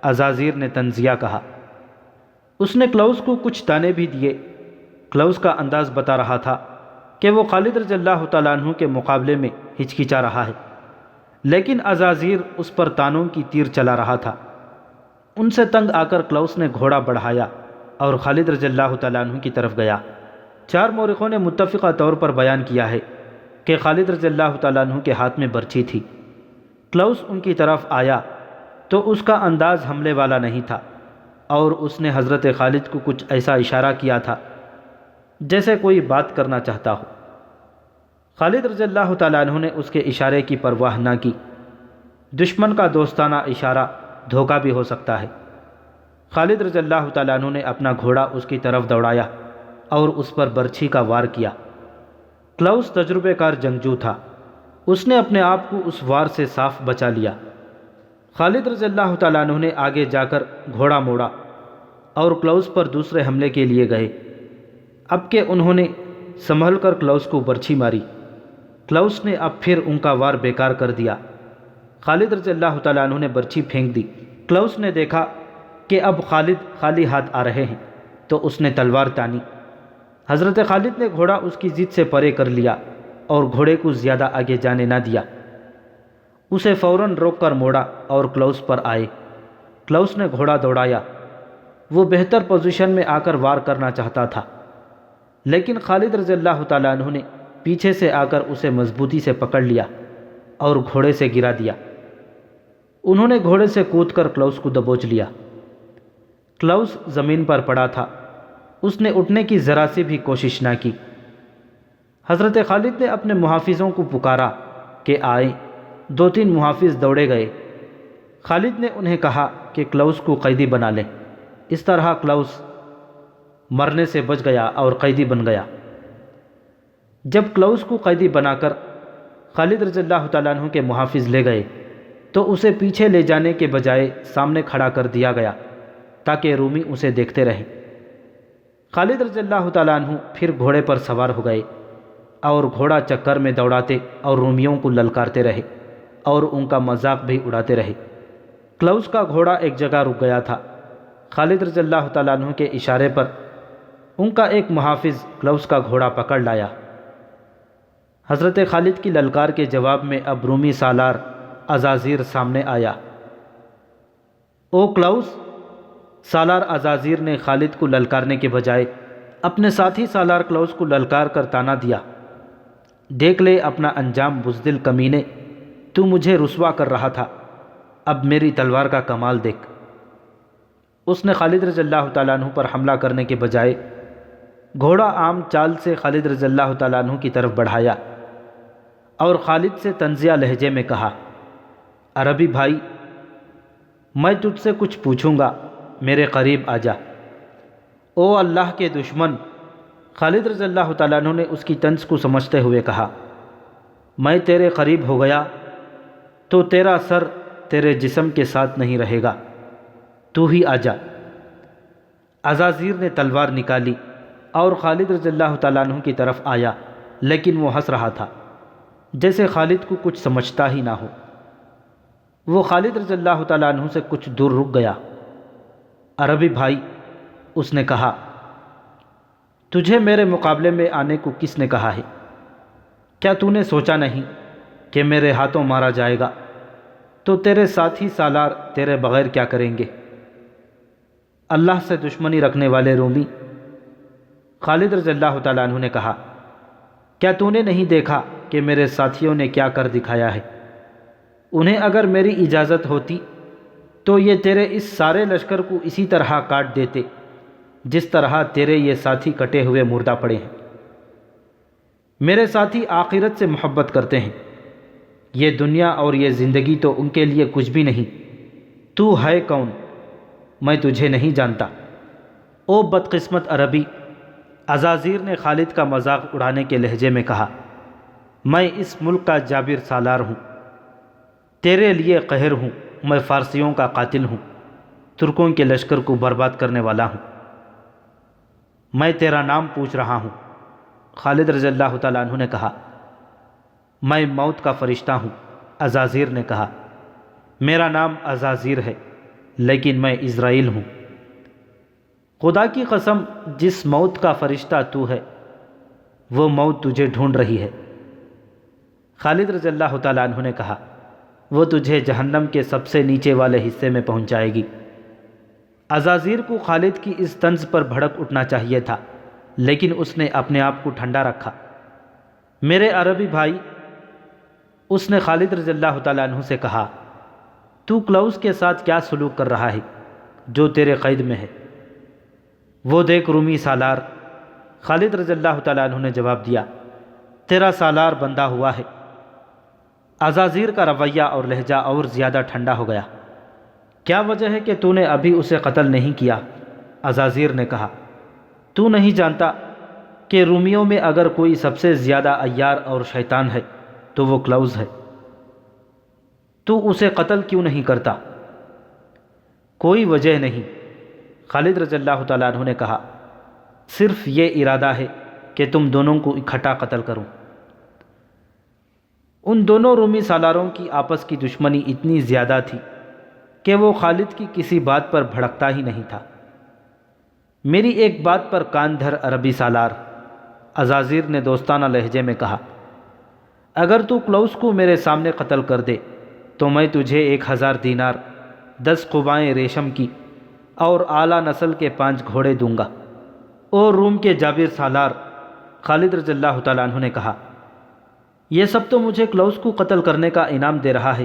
عزازیر نے طنزیہ کہا۔ اس نے کلوس کو کچھ دانے بھی دیے۔ کلوس کا انداز بتا رہا تھا کہ وہ خالد رضی اللہ تعالیٰ عنہ کے مقابلے میں ہچکچا رہا ہے، لیکن عزازیر اس پر تانوں کی تیر چلا رہا تھا۔ ان سے تنگ آ کر کلوس نے گھوڑا بڑھایا اور خالد رضی اللہ تعالیٰ عنہ کی طرف گیا۔ 4 مورخوں نے متفقہ طور پر بیان کیا ہے کہ خالد رضی اللہ تعالیٰ عنہ کے ہاتھ میں برچھی تھی۔ کلوس ان کی طرف آیا تو اس کا انداز حملے والا نہیں تھا، اور اس نے حضرت خالد کو کچھ ایسا اشارہ کیا تھا جیسے کوئی بات کرنا چاہتا ہو۔ خالد رضی اللہ تعالیٰ عنہ نے اس کے اشارے کی پرواہ نہ کی۔ دشمن کا دوستانہ اشارہ دھوکہ بھی ہو سکتا ہے۔ خالد رضی اللہ تعالیٰ عنہ نے اپنا گھوڑا اس کی طرف دوڑایا اور اس پر برچھی کا وار کیا۔ کلوس تجربے کار جنگجو تھا، اس نے اپنے آپ کو اس وار سے صاف بچا لیا۔ خالد رضی اللہ تعالیٰ عنہ نے آگے جا کر گھوڑا موڑا اور کلوس پر دوسرے حملے کے لیے گئے۔ اب کہ انہوں نے سنبھل کر کلوس کو برچھی ماری، کلوس نے اب پھر ان کا وار بیکار کر دیا۔ خالد رضی اللہ تعالیٰ عنہ نے برچھی پھینک دی۔ کلوس نے دیکھا کہ اب خالد خالی ہاتھ آ رہے ہیں تو اس نے تلوار تانی۔ حضرت خالد نے گھوڑا اس کی ضد سے پرے کر لیا اور گھوڑے کو زیادہ آگے جانے نہ دیا۔ اسے فوراً روک کر موڑا اور کلوس پر آئے۔ کلوس نے گھوڑا دوڑایا۔ وہ بہتر پوزیشن میں آ کر وار کرنا چاہتا تھا، لیکن خالد رضی اللہ تعالیٰ عنہ نے پیچھے سے آ کر اسے مضبوطی سے پکڑ لیا اور گھوڑے سے گرا دیا۔ انہوں نے گھوڑے سے کود کر کلوس کو دبوچ لیا۔ کلوس زمین پر پڑا تھا، اس نے اٹھنے کی ذرا سی بھی کوشش نہ کی۔ حضرت خالد نے اپنے محافظوں کو پکارا کہ آئیں۔ 2-3 محافظ دوڑے گئے۔ خالد نے انہیں کہا کہ کلوس کو قیدی بنا لیں۔ اس طرح کلوس مرنے سے بچ گیا اور قیدی بن گیا۔ جب کلوس کو قیدی بنا کر خالد رضی اللہ تعالیٰ عنہ کے محافظ لے گئے تو اسے پیچھے لے جانے کے بجائے سامنے کھڑا کر دیا گیا تاکہ رومی اسے دیکھتے رہیں۔ خالد رضی اللہ تعالیٰ عنہ پھر گھوڑے پر سوار ہو گئے اور گھوڑا چکر میں دوڑاتے اور رومیوں کو للکارتے رہے اور ان کا مذاق بھی اڑاتے رہے۔ کلوس کا گھوڑا ایک جگہ رک گیا تھا۔ خالد رضی اللہ تعالیٰ عنہ کے اشارے پر ان کا ایک محافظ کلوس کا گھوڑا پکڑ لایا۔ حضرت خالد کی للکار کے جواب میں اب رومی سالار عزازیر سامنے آیا۔ او کلوس! سالار عزازیر نے خالد کو للکارنے کے بجائے اپنے ساتھی سالار کلوس کو للکار کر طعنہ دیا۔ دیکھ لے اپنا انجام بزدل کمینے، تو مجھے رسوا کر رہا تھا، اب میری تلوار کا کمال دیکھ۔ اس نے خالد رضی اللہ تعالیٰ عنہ پر حملہ کرنے کے بجائے گھوڑا عام چال سے خالد رضی اللہ تعالیٰ عنہ کی طرف بڑھایا اور خالد سے طنزیہ لہجے میں کہا، عربی بھائی، میں تجھ سے کچھ پوچھوں گا، میرے قریب آ جا۔ او اللہ کے دشمن! خالد رضی اللہ تعالیٰ عنہ نے اس کی طنز کو سمجھتے ہوئے کہا، میں تیرے قریب ہو گیا تو تیرا سر تیرے جسم کے ساتھ نہیں رہے گا، تو ہی آ جا۔ عزازیر نے تلوار نکالی اور خالد رضی اللہ تعالیٰ عنہ کی طرف آیا، لیکن وہ ہنس رہا تھا جیسے خالد کو کچھ سمجھتا ہی نہ ہو۔ وہ خالد رضی اللہ تعالیٰ عنہ سے کچھ دور رک گیا۔ عربی بھائی، اس نے کہا، تجھے میرے مقابلے میں آنے کو کس نے کہا ہے؟ کیا تو نے سوچا نہیں کہ میرے ہاتھوں مارا جائے گا تو تیرے ساتھی سالار تیرے بغیر کیا کریں گے؟ اللہ سے دشمنی رکھنے والے رومی! خالد رضی اللہ تعالیٰ عنہ نے کہا، کیا تو نے نہیں دیکھا کہ میرے ساتھیوں نے کیا کر دکھایا ہے؟ انہیں اگر میری اجازت ہوتی تو یہ تیرے اس سارے لشکر کو اسی طرح کاٹ دیتے جس طرح تیرے یہ ساتھی کٹے ہوئے مردہ پڑے ہیں۔ میرے ساتھی آخرت سے محبت کرتے ہیں، یہ دنیا اور یہ زندگی تو ان کے لیے کچھ بھی نہیں۔ تو ہے کون؟ میں تجھے نہیں جانتا۔ او بدقسمت عربی! عزازیر نے خالد کا مذاق اڑانے کے لہجے میں کہا، میں اس ملک کا جابر سالار ہوں، تیرے لیے قہر ہوں، میں فارسیوں کا قاتل ہوں، ترکوں کے لشکر کو برباد کرنے والا ہوں۔ میں تیرا نام پوچھ رہا ہوں۔ خالد رضی اللہ تعالیٰ عنہ نے کہا، میں موت کا فرشتہ ہوں۔ عزازیر نے کہا، میرا نام عزازیر ہے لیکن میں عزرائیل ہوں۔ خدا کی قسم، جس موت کا فرشتہ تو ہے وہ موت تجھے ڈھونڈ رہی ہے۔ خالد رضی اللہ تعالیٰ عنہ نے کہا، وہ تجھے جہنم کے سب سے نیچے والے حصے میں پہنچائے گی۔ عزازیر کو خالد کی اس طنز پر بھڑک اٹھنا چاہیے تھا، لیکن اس نے اپنے آپ کو ٹھنڈا رکھا۔ میرے عربی بھائی، اس نے خالد رضی اللہ تعالیٰ عنہ سے کہا، تو کلوس کے ساتھ کیا سلوک کر رہا ہے جو تیرے قید میں ہے؟ وہ دیکھ رومی سالار۔ خالد رضی اللہ تعالیٰ عنہ نے جواب دیا، تیرا سالار بندہ ہوا ہے۔ عزازیر کا رویہ اور لہجہ اور زیادہ ٹھنڈا ہو گیا۔ کیا وجہ ہے کہ تو نے ابھی اسے قتل نہیں کیا؟ عزازیر نے کہا، تو نہیں جانتا کہ رومیوں میں اگر کوئی سب سے زیادہ عیار اور شیطان ہے تو وہ کلوس ہے؟ تو اسے قتل کیوں نہیں کرتا؟ کوئی وجہ نہیں، خالد رضی اللہ تعالیٰ عنہ نے کہا، صرف یہ ارادہ ہے کہ تم دونوں کو اکٹھا قتل کروں۔ ان دونوں رومی سالاروں کی آپس کی دشمنی اتنی زیادہ تھی کہ وہ خالد کی کسی بات پر بھڑکتا ہی نہیں تھا۔ میری ایک بات پر کان دھر عربی سالار، عزازیر نے دوستانہ لہجے میں کہا، اگر تو کلوس کو میرے سامنے قتل کر دے تو میں تجھے 1000 دینار، 10 قبائیں ریشم کی اور اعلیٰ نسل کے 5 گھوڑے دوں گا۔ اور روم کے جابر سالار، خالد رضی اللہ تعالیٰ عنہ نے کہا، یہ سب تو مجھے کلوس کو قتل کرنے کا انعام دے رہا ہے،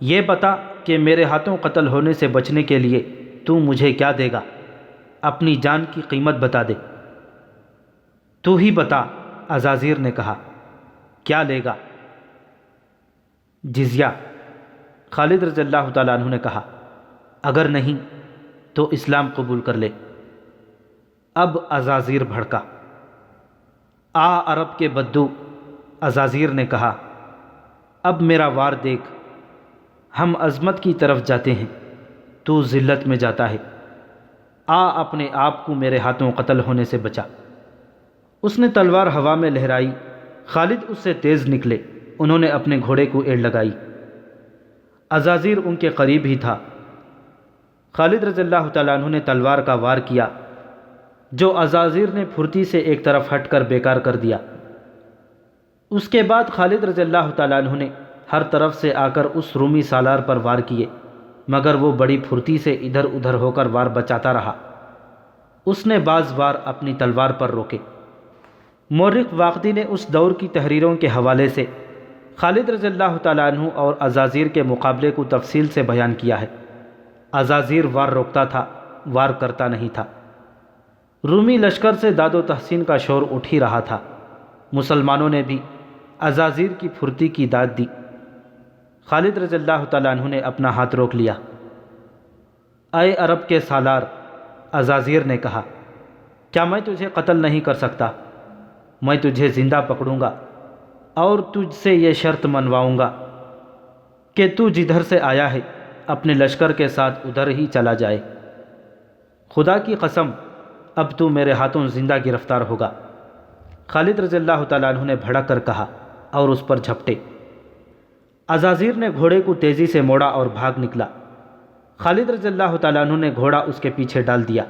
یہ بتا کہ میرے ہاتھوں قتل ہونے سے بچنے کے لیے تو مجھے کیا دے گا؟ اپنی جان کی قیمت بتا دے۔ تو ہی بتا، عزازیر نے کہا، کیا لے گا؟ جزیہ۔ خالد رضی اللہ تعالیٰ عنہ نے کہا اگر نہیں تو اسلام قبول کر لے۔ اب ازازیر بھڑکا۔ عرب کے بدو ازازیر نے کہا اب میرا وار دیکھ، ہم عظمت کی طرف جاتے ہیں، تو ذلت میں جاتا ہے، اپنے آپ کو میرے ہاتھوں قتل ہونے سے بچا۔ اس نے تلوار ہوا میں لہرائی، خالد اس سے تیز نکلے، انہوں نے اپنے گھوڑے کو ایڑ لگائی۔ ازازیر ان کے قریب ہی تھا۔ خالد رضی اللہ تعالیٰ عنہ نے تلوار کا وار کیا جو ازازیر نے پھرتی سے ایک طرف ہٹ کر بیکار کر دیا۔ اس کے بعد خالد رضی اللہ تعالیٰ عنہ نے ہر طرف سے آ کر اس رومی سالار پر وار کیے، مگر وہ بڑی پھرتی سے ادھر ادھر ہو کر وار بچاتا رہا۔ اس نے بعض وار اپنی تلوار پر روکے۔ مورخ واقدی نے اس دور کی تحریروں کے حوالے سے خالد رضی اللہ تعالیٰ عنہ اور ازازیر کے مقابلے کو تفصیل سے بیان کیا ہے۔ ازازیر وار روکتا تھا، وار کرتا نہیں تھا۔ رومی لشکر سے داد و تحسین کا شور اٹھ ہی رہا تھا۔ مسلمانوں نے بھی ازازیر کی پھرتی کی داد دی۔ خالد رضی اللہ تعالیٰ عنہ نے اپنا ہاتھ روک لیا۔ اے عرب کے سالار، ازازیر نے کہا، کیا میں تجھے قتل نہیں کر سکتا؟ میں تجھے زندہ پکڑوں گا اور تجھ سے یہ شرط منواؤں گا کہ تو جدھر سے آیا ہے اپنے لشکر کے ساتھ ادھر ہی چلا جائے۔ خدا کی قسم اب تو میرے ہاتھوں زندہ گرفتار ہوگا۔ خالد رضی اللہ تعالیٰ عنہ نے بھڑک کر کہا اور اس پر جھپٹے۔ ازازیر نے گھوڑے کو تیزی سے موڑا اور بھاگ نکلا۔ خالد رضی اللہ تعالیٰ عنہ نے گھوڑا اس کے پیچھے ڈال دیا۔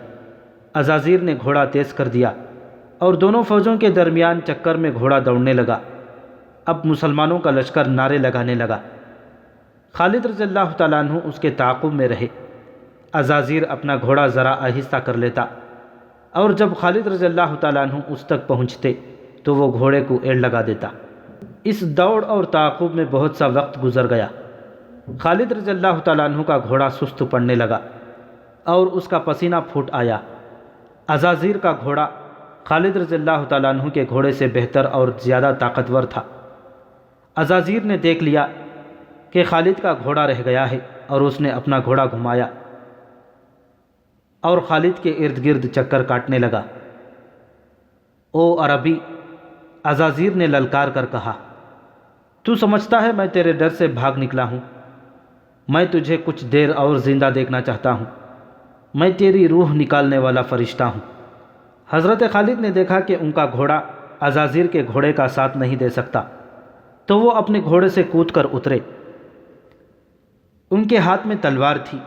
ازازیر نے گھوڑا تیز کر دیا اور دونوں فوجوں کے درمیان چکر میں گھوڑا دوڑنے لگا۔ اب مسلمانوں کا لشکر نعرے لگانے لگا۔ خالد رضی اللہ تعالیٰ عنہ اس کے تعاقب میں رہے۔ ازازیر اپنا گھوڑا ذرا آہستہ کر لیتا اور جب خالد رضی اللہ تعالیٰ عنہ اس تک پہنچتے تو وہ گھوڑے کو ایڑ لگا دیتا۔ اس دوڑ اور تعاقب میں بہت سا وقت گزر گیا۔ خالد رضی اللہ تعالیٰ عنہ کا گھوڑا سست پڑنے لگا اور اس کا پسینہ پھوٹ آیا۔ ازازیر کا گھوڑا خالد رضی اللہ تعالیٰ عنہ کے گھوڑے سے بہتر اور زیادہ طاقتور تھا۔ ازازیر نے دیکھ لیا کہ خالد کا گھوڑا رہ گیا ہے اور اس نے اپنا گھوڑا گھمایا اور خالد کے ارد گرد چکر کاٹنے لگا۔ او عربی، ازازیر نے للکار کر کہا، تو سمجھتا ہے میں تیرے ڈر سے بھاگ نکلا ہوں؟ میں تجھے کچھ دیر اور زندہ دیکھنا چاہتا ہوں۔ میں تیری روح نکالنے والا فرشتہ ہوں۔ حضرت خالد نے دیکھا کہ ان کا گھوڑا ازازیر کے گھوڑے کا ساتھ نہیں دے سکتا، تو وہ اپنے گھوڑے سے کود کر اترے۔ ان کے ہاتھ میں تلوار تھی۔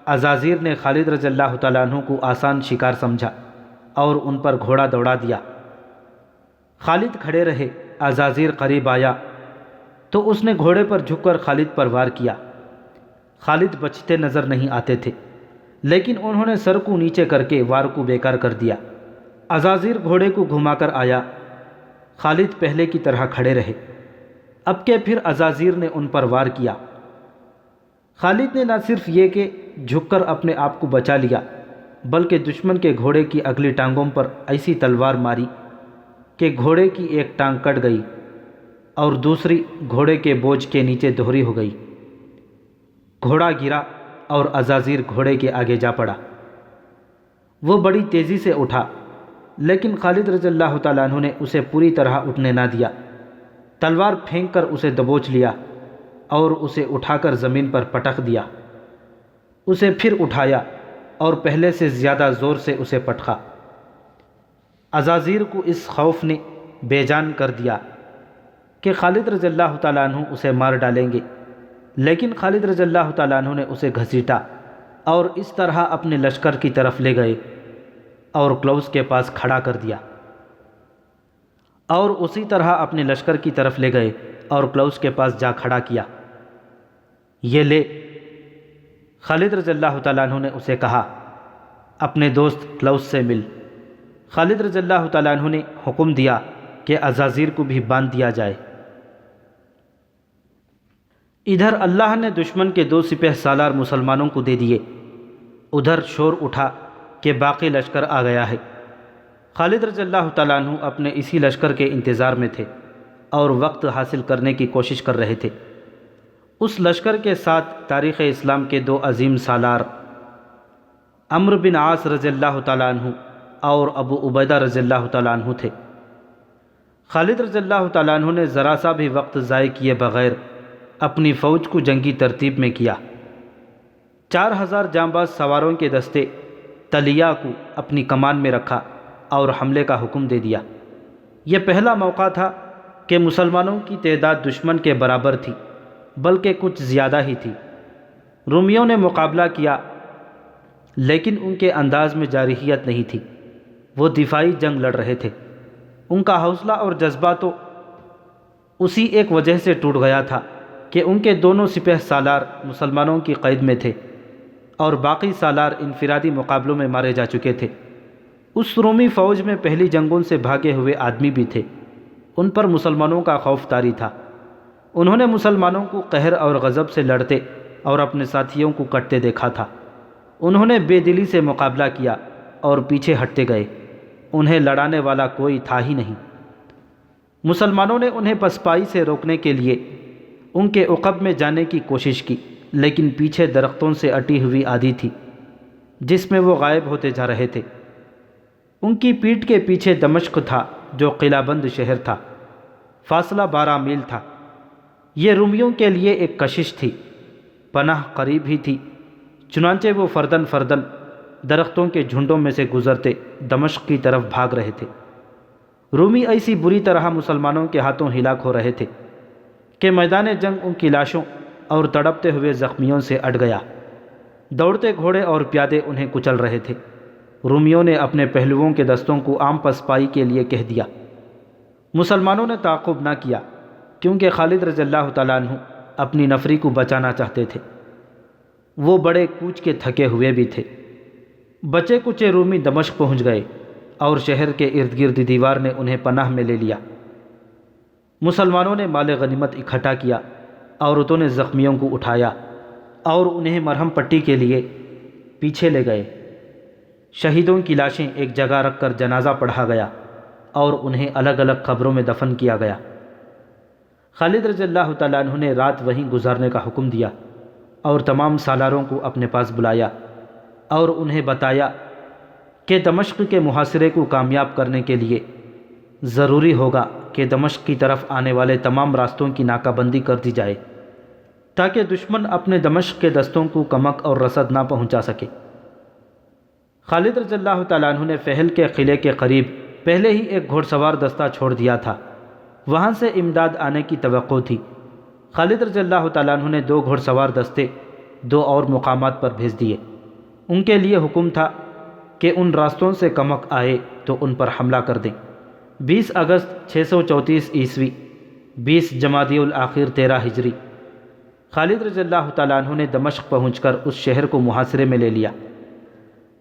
ازازیر نے خالد رضی اللہ تعالیٰ عنہ کو آسان شکار سمجھا اور ان پر گھوڑا دوڑا دیا۔ خالد کھڑے رہے۔ ازازیر قریب آیا تو اس نے گھوڑے پر جھک کر خالد پر وار کیا۔ خالد بچتے نظر نہیں آتے تھے، لیکن انہوں نے سر کو نیچے کر کے وار کو بیکار کر دیا۔ ازازیر گھوڑے کو گھما کر آیا۔ خالد پہلے کی طرح کھڑے رہے۔ اب کہ پھر ازازیر نے ان پر وار کیا۔ خالد نے نہ صرف یہ کہ جھک کر اپنے آپ کو بچا لیا، بلکہ دشمن کے گھوڑے کی اگلی ٹانگوں پر ایسی تلوار ماری کہ گھوڑے کی ایک ٹانگ کٹ گئی اور دوسری گھوڑے کے بوجھ کے نیچے دوہری ہو گئی۔ گھوڑا گرا اور ازازیر گھوڑے کے آگے جا پڑا۔ وہ بڑی تیزی سے اٹھا، لیکن خالد رضی اللہ تعالیٰ عنہ نے اسے پوری طرح اٹھنے نہ دیا۔ تلوار پھینک کر اسے دبوچ لیا اور اسے اٹھا کر زمین پر پٹک دیا۔ اسے پھر اٹھایا اور پہلے سے زیادہ زور سے اسے پٹکا۔ ازازیر کو اس خوف نے بے جان کر دیا کہ خالد رضی اللہ تعالیٰ عنہ اسے مار ڈالیں گے، لیکن خالد رضی اللہ تعالیٰ عنہ نے اسے گھسیٹا اور اس طرح اپنے لشکر کی طرف لے گئے اور کلوس کے پاس کھڑا کر دیا، اور اسی طرح اپنے لشکر کی طرف لے گئے اور کلوس کے پاس جا کھڑا کیا۔ یہ لے، خالد رضی اللہ تعالیٰ عنہ نے اسے کہا، اپنے دوست کلوس سے مل۔ خالد رضی اللہ تعالیٰ عنہ نے حکم دیا کہ ازازیر کو بھی باندھ دیا جائے۔ ادھر اللہ نے دشمن کے 2 سپہ سالار مسلمانوں کو دے دیے، ادھر شور اٹھا کہ باقی لشکر آ گیا ہے۔ خالد رضی اللہ تعالیٰ عنہ اپنے اسی لشکر کے انتظار میں تھے اور وقت حاصل کرنے کی کوشش کر رہے تھے۔ اس لشکر کے ساتھ تاریخ اسلام کے دو عظیم سالار عمرو بن عاص رضی اللہ تعالیٰ عنہ اور ابو عبیدہ رضی اللہ تعالیٰ عنہ تھے۔ خالد رضی اللہ تعالیٰ عنہ نے ذرا سا بھی وقت ضائع کیے بغیر اپنی فوج کو جنگی ترتیب میں کیا۔ 4000 جانباز سواروں کے دستے تلیہ کو اپنی کمان میں رکھا اور حملے کا حکم دے دیا۔ یہ پہلا موقع تھا کہ مسلمانوں کی تعداد دشمن کے برابر تھی، بلکہ کچھ زیادہ ہی تھی۔ رومیوں نے مقابلہ کیا، لیکن ان کے انداز میں جارحیت نہیں تھی۔ وہ دفاعی جنگ لڑ رہے تھے۔ ان کا حوصلہ اور جذبہ تو اسی ایک وجہ سے ٹوٹ گیا تھا کہ ان کے دونوں سپہ سالار مسلمانوں کی قید میں تھے اور باقی سالار انفرادی مقابلوں میں مارے جا چکے تھے۔ اس رومی فوج میں پہلی جنگوں سے بھاگے ہوئے آدمی بھی تھے۔ ان پر مسلمانوں کا خوف طاری تھا۔ انہوں نے مسلمانوں کو قہر اور غضب سے لڑتے اور اپنے ساتھیوں کو کٹتے دیکھا تھا۔ انہوں نے بے دلی سے مقابلہ کیا اور پیچھے ہٹتے گئے۔ انہیں لڑانے والا کوئی تھا ہی نہیں۔ مسلمانوں نے انہیں پسپائی سے روکنے کے لیے ان کے عقب میں جانے کی کوشش کی، لیکن پیچھے درختوں سے اٹی ہوئی آدھی تھی جس میں وہ غائب ہوتے جا رہے تھے۔ ان کی پیٹھ کے پیچھے دمشق تھا جو قلعہ بند شہر تھا۔ فاصلہ 12 میل تھا۔ یہ رومیوں کے لیے ایک کشش تھی۔ پناہ قریب ہی تھی، چنانچہ وہ فردن فردن درختوں کے جھنڈوں میں سے گزرتے دمشق کی طرف بھاگ رہے تھے۔ رومی ایسی بری طرح مسلمانوں کے ہاتھوں ہلاک ہو رہے تھے کہ میدان جنگ ان کی لاشوں اور تڑپتے ہوئے زخمیوں سے اٹ گیا۔ دوڑتے گھوڑے اور پیادے انہیں کچل رہے تھے۔ رومیوں نے اپنے پہلوؤں کے دستوں کو عام پسپائی کے لیے کہہ دیا۔ مسلمانوں نے تعاقب نہ کیا، کیونکہ خالد رضی اللہ تعالیٰ عنہ اپنی نفری کو بچانا چاہتے تھے۔ وہ بڑے کوچ کے تھکے ہوئے بھی تھے۔ بچے کچے رومی دمشق پہنچ گئے اور شہر کے ارد گرد دیوار نے انہیں پناہ میں لے لیا۔ مسلمانوں نے مال غنیمت اکٹھا کیا، عورتوں نے زخمیوں کو اٹھایا اور انہیں مرہم پٹی کے لیے پیچھے لے گئے۔ شہیدوں کی لاشیں ایک جگہ رکھ کر جنازہ پڑھا گیا اور انہیں الگ الگ قبروں میں دفن کیا گیا۔ خالد رضی اللہ تعالیٰ عنہ نے رات وہیں گزارنے کا حکم دیا اور تمام سالاروں کو اپنے پاس بلایا اور انہیں بتایا کہ دمشق کے محاصرے کو کامیاب کرنے کے لیے ضروری ہوگا کہ دمشق کی طرف آنے والے تمام راستوں کی ناکہ بندی کر دی جائے تاکہ دشمن اپنے دمشق کے دستوں کو کمک اور رسد نہ پہنچا سکے۔ خالد رضی اللہ تعالیٰ عنہ نے فہل کے قلعے کے قریب پہلے ہی ایک گھوڑ سوار دستہ چھوڑ دیا تھا۔ وہاں سے امداد آنے کی توقع تھی۔ خالد رضی اللہ تعالیٰ عنہ نے 2 گھوڑ سوار دستے 2 اور مقامات پر بھیج دیے۔ ان کے لیے حکم تھا کہ ان راستوں سے کمک آئے تو ان پر حملہ کر دیں۔ 20 اگست 634 عیسوی 20 جمادی الاخر 13 ہجری خالد رضی اللہ تعالیٰ عنہ نے دمشق پہنچ کر اس شہر کو محاصرے میں لے لیا۔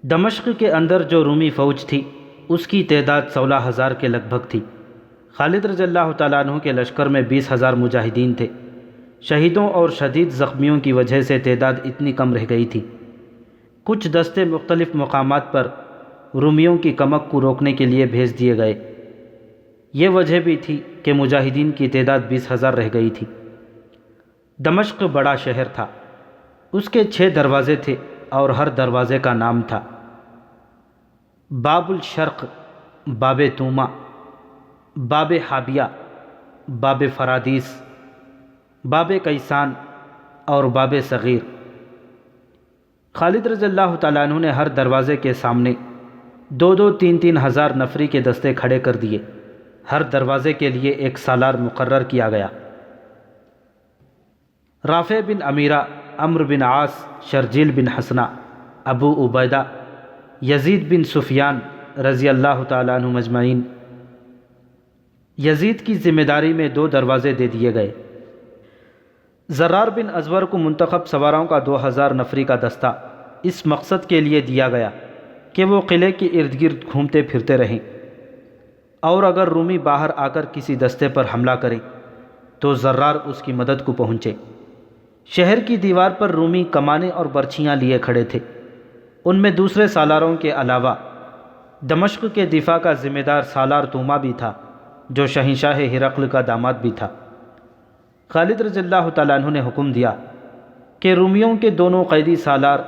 دمشق کے اندر جو رومی فوج تھی اس کی تعداد 16,000 کے لگ بھگ تھی۔ خالد رضی اللہ تعالیٰ عنہ کے لشکر میں 20,000 مجاہدین تھے۔ شہیدوں اور شدید زخمیوں کی وجہ سے تعداد اتنی کم رہ گئی تھی۔ کچھ دستے مختلف مقامات پر رومیوں کی کمک کو روکنے کے لیے بھیج دیے گئے۔ یہ وجہ بھی تھی کہ مجاہدین کی تعداد 20,000 رہ گئی تھی۔ دمشق بڑا شہر تھا۔ اس کے 6 دروازے تھے اور ہر دروازے کا نام تھا۔ باب الشرق، باب توما، باب حابیہ، باب فرادیس، باب کیسان اور باب صغیر۔ خالد رضی اللہ تعالیٰ عنہ نے ہر دروازے کے سامنے 2-2 3-3 ہزار نفری کے دستے کھڑے کر دیے۔ ہر دروازے کے لیے ایک سالار مقرر کیا گیا۔ رافع بن امیرہ، عمرو بن عاص، شرجیل بن حسنہ، ابو عبیدہ، یزید بن سفیان رضی اللہ تعالیٰ عنہ مجمعین۔ یزید کی ذمہ داری میں 2 دروازے دے دیے گئے۔ زرار بن ازور کو منتخب سواروں کا 2000 نفری کا دستہ اس مقصد کے لیے دیا گیا کہ وہ قلعے کے ارد گرد گھومتے پھرتے رہیں، اور اگر رومی باہر آ کر کسی دستے پر حملہ کریں تو زرار اس کی مدد کو پہنچے۔ شہر کی دیوار پر رومی کمانیں اور برچھیاں لیے کھڑے تھے۔ ان میں دوسرے سالاروں کے علاوہ دمشق کے دفاع کا ذمہ دار سالار توما بھی تھا، جو شہنشاہ ہرقل کا داماد بھی تھا۔ خالد رضی اللہ تعالیٰ عنہ نے حکم دیا کہ رومیوں کے دونوں قیدی سالار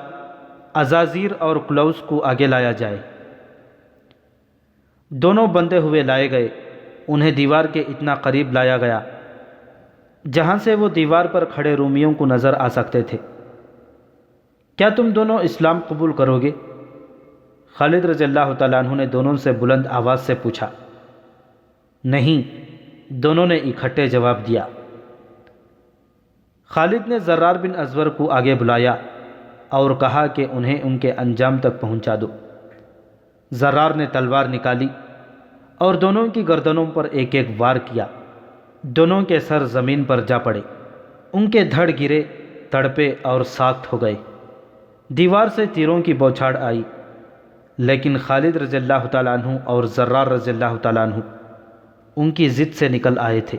عزازیر اور کلوس کو آگے لایا جائے۔ دونوں بندھے ہوئے لائے گئے، انہیں دیوار کے اتنا قریب لایا گیا جہاں سے وہ دیوار پر کھڑے رومیوں کو نظر آ سکتے تھے۔ کیا تم دونوں اسلام قبول کرو گے؟ خالد رضی اللہ تعالیٰ عنہ نے دونوں سے بلند آواز سے پوچھا۔ نہیں، دونوں نے اکٹھے جواب دیا۔ خالد نے زرار بن ازور کو آگے بلایا اور کہا کہ انہیں ان کے انجام تک پہنچا دو۔ زرار نے تلوار نکالی اور دونوں کی گردنوں پر ایک ایک وار کیا۔ دونوں کے سر زمین پر جا پڑے، ان کے دھڑ گرے، تڑپے اور ساخت ہو گئے۔ دیوار سے تیروں کی بوچھاڑ آئی، لیکن خالد رضی اللہ تعالیٰ عنہ اور زرار رضی اللہ تعالیٰ عنہ ان کی ضد سے نکل آئے تھے۔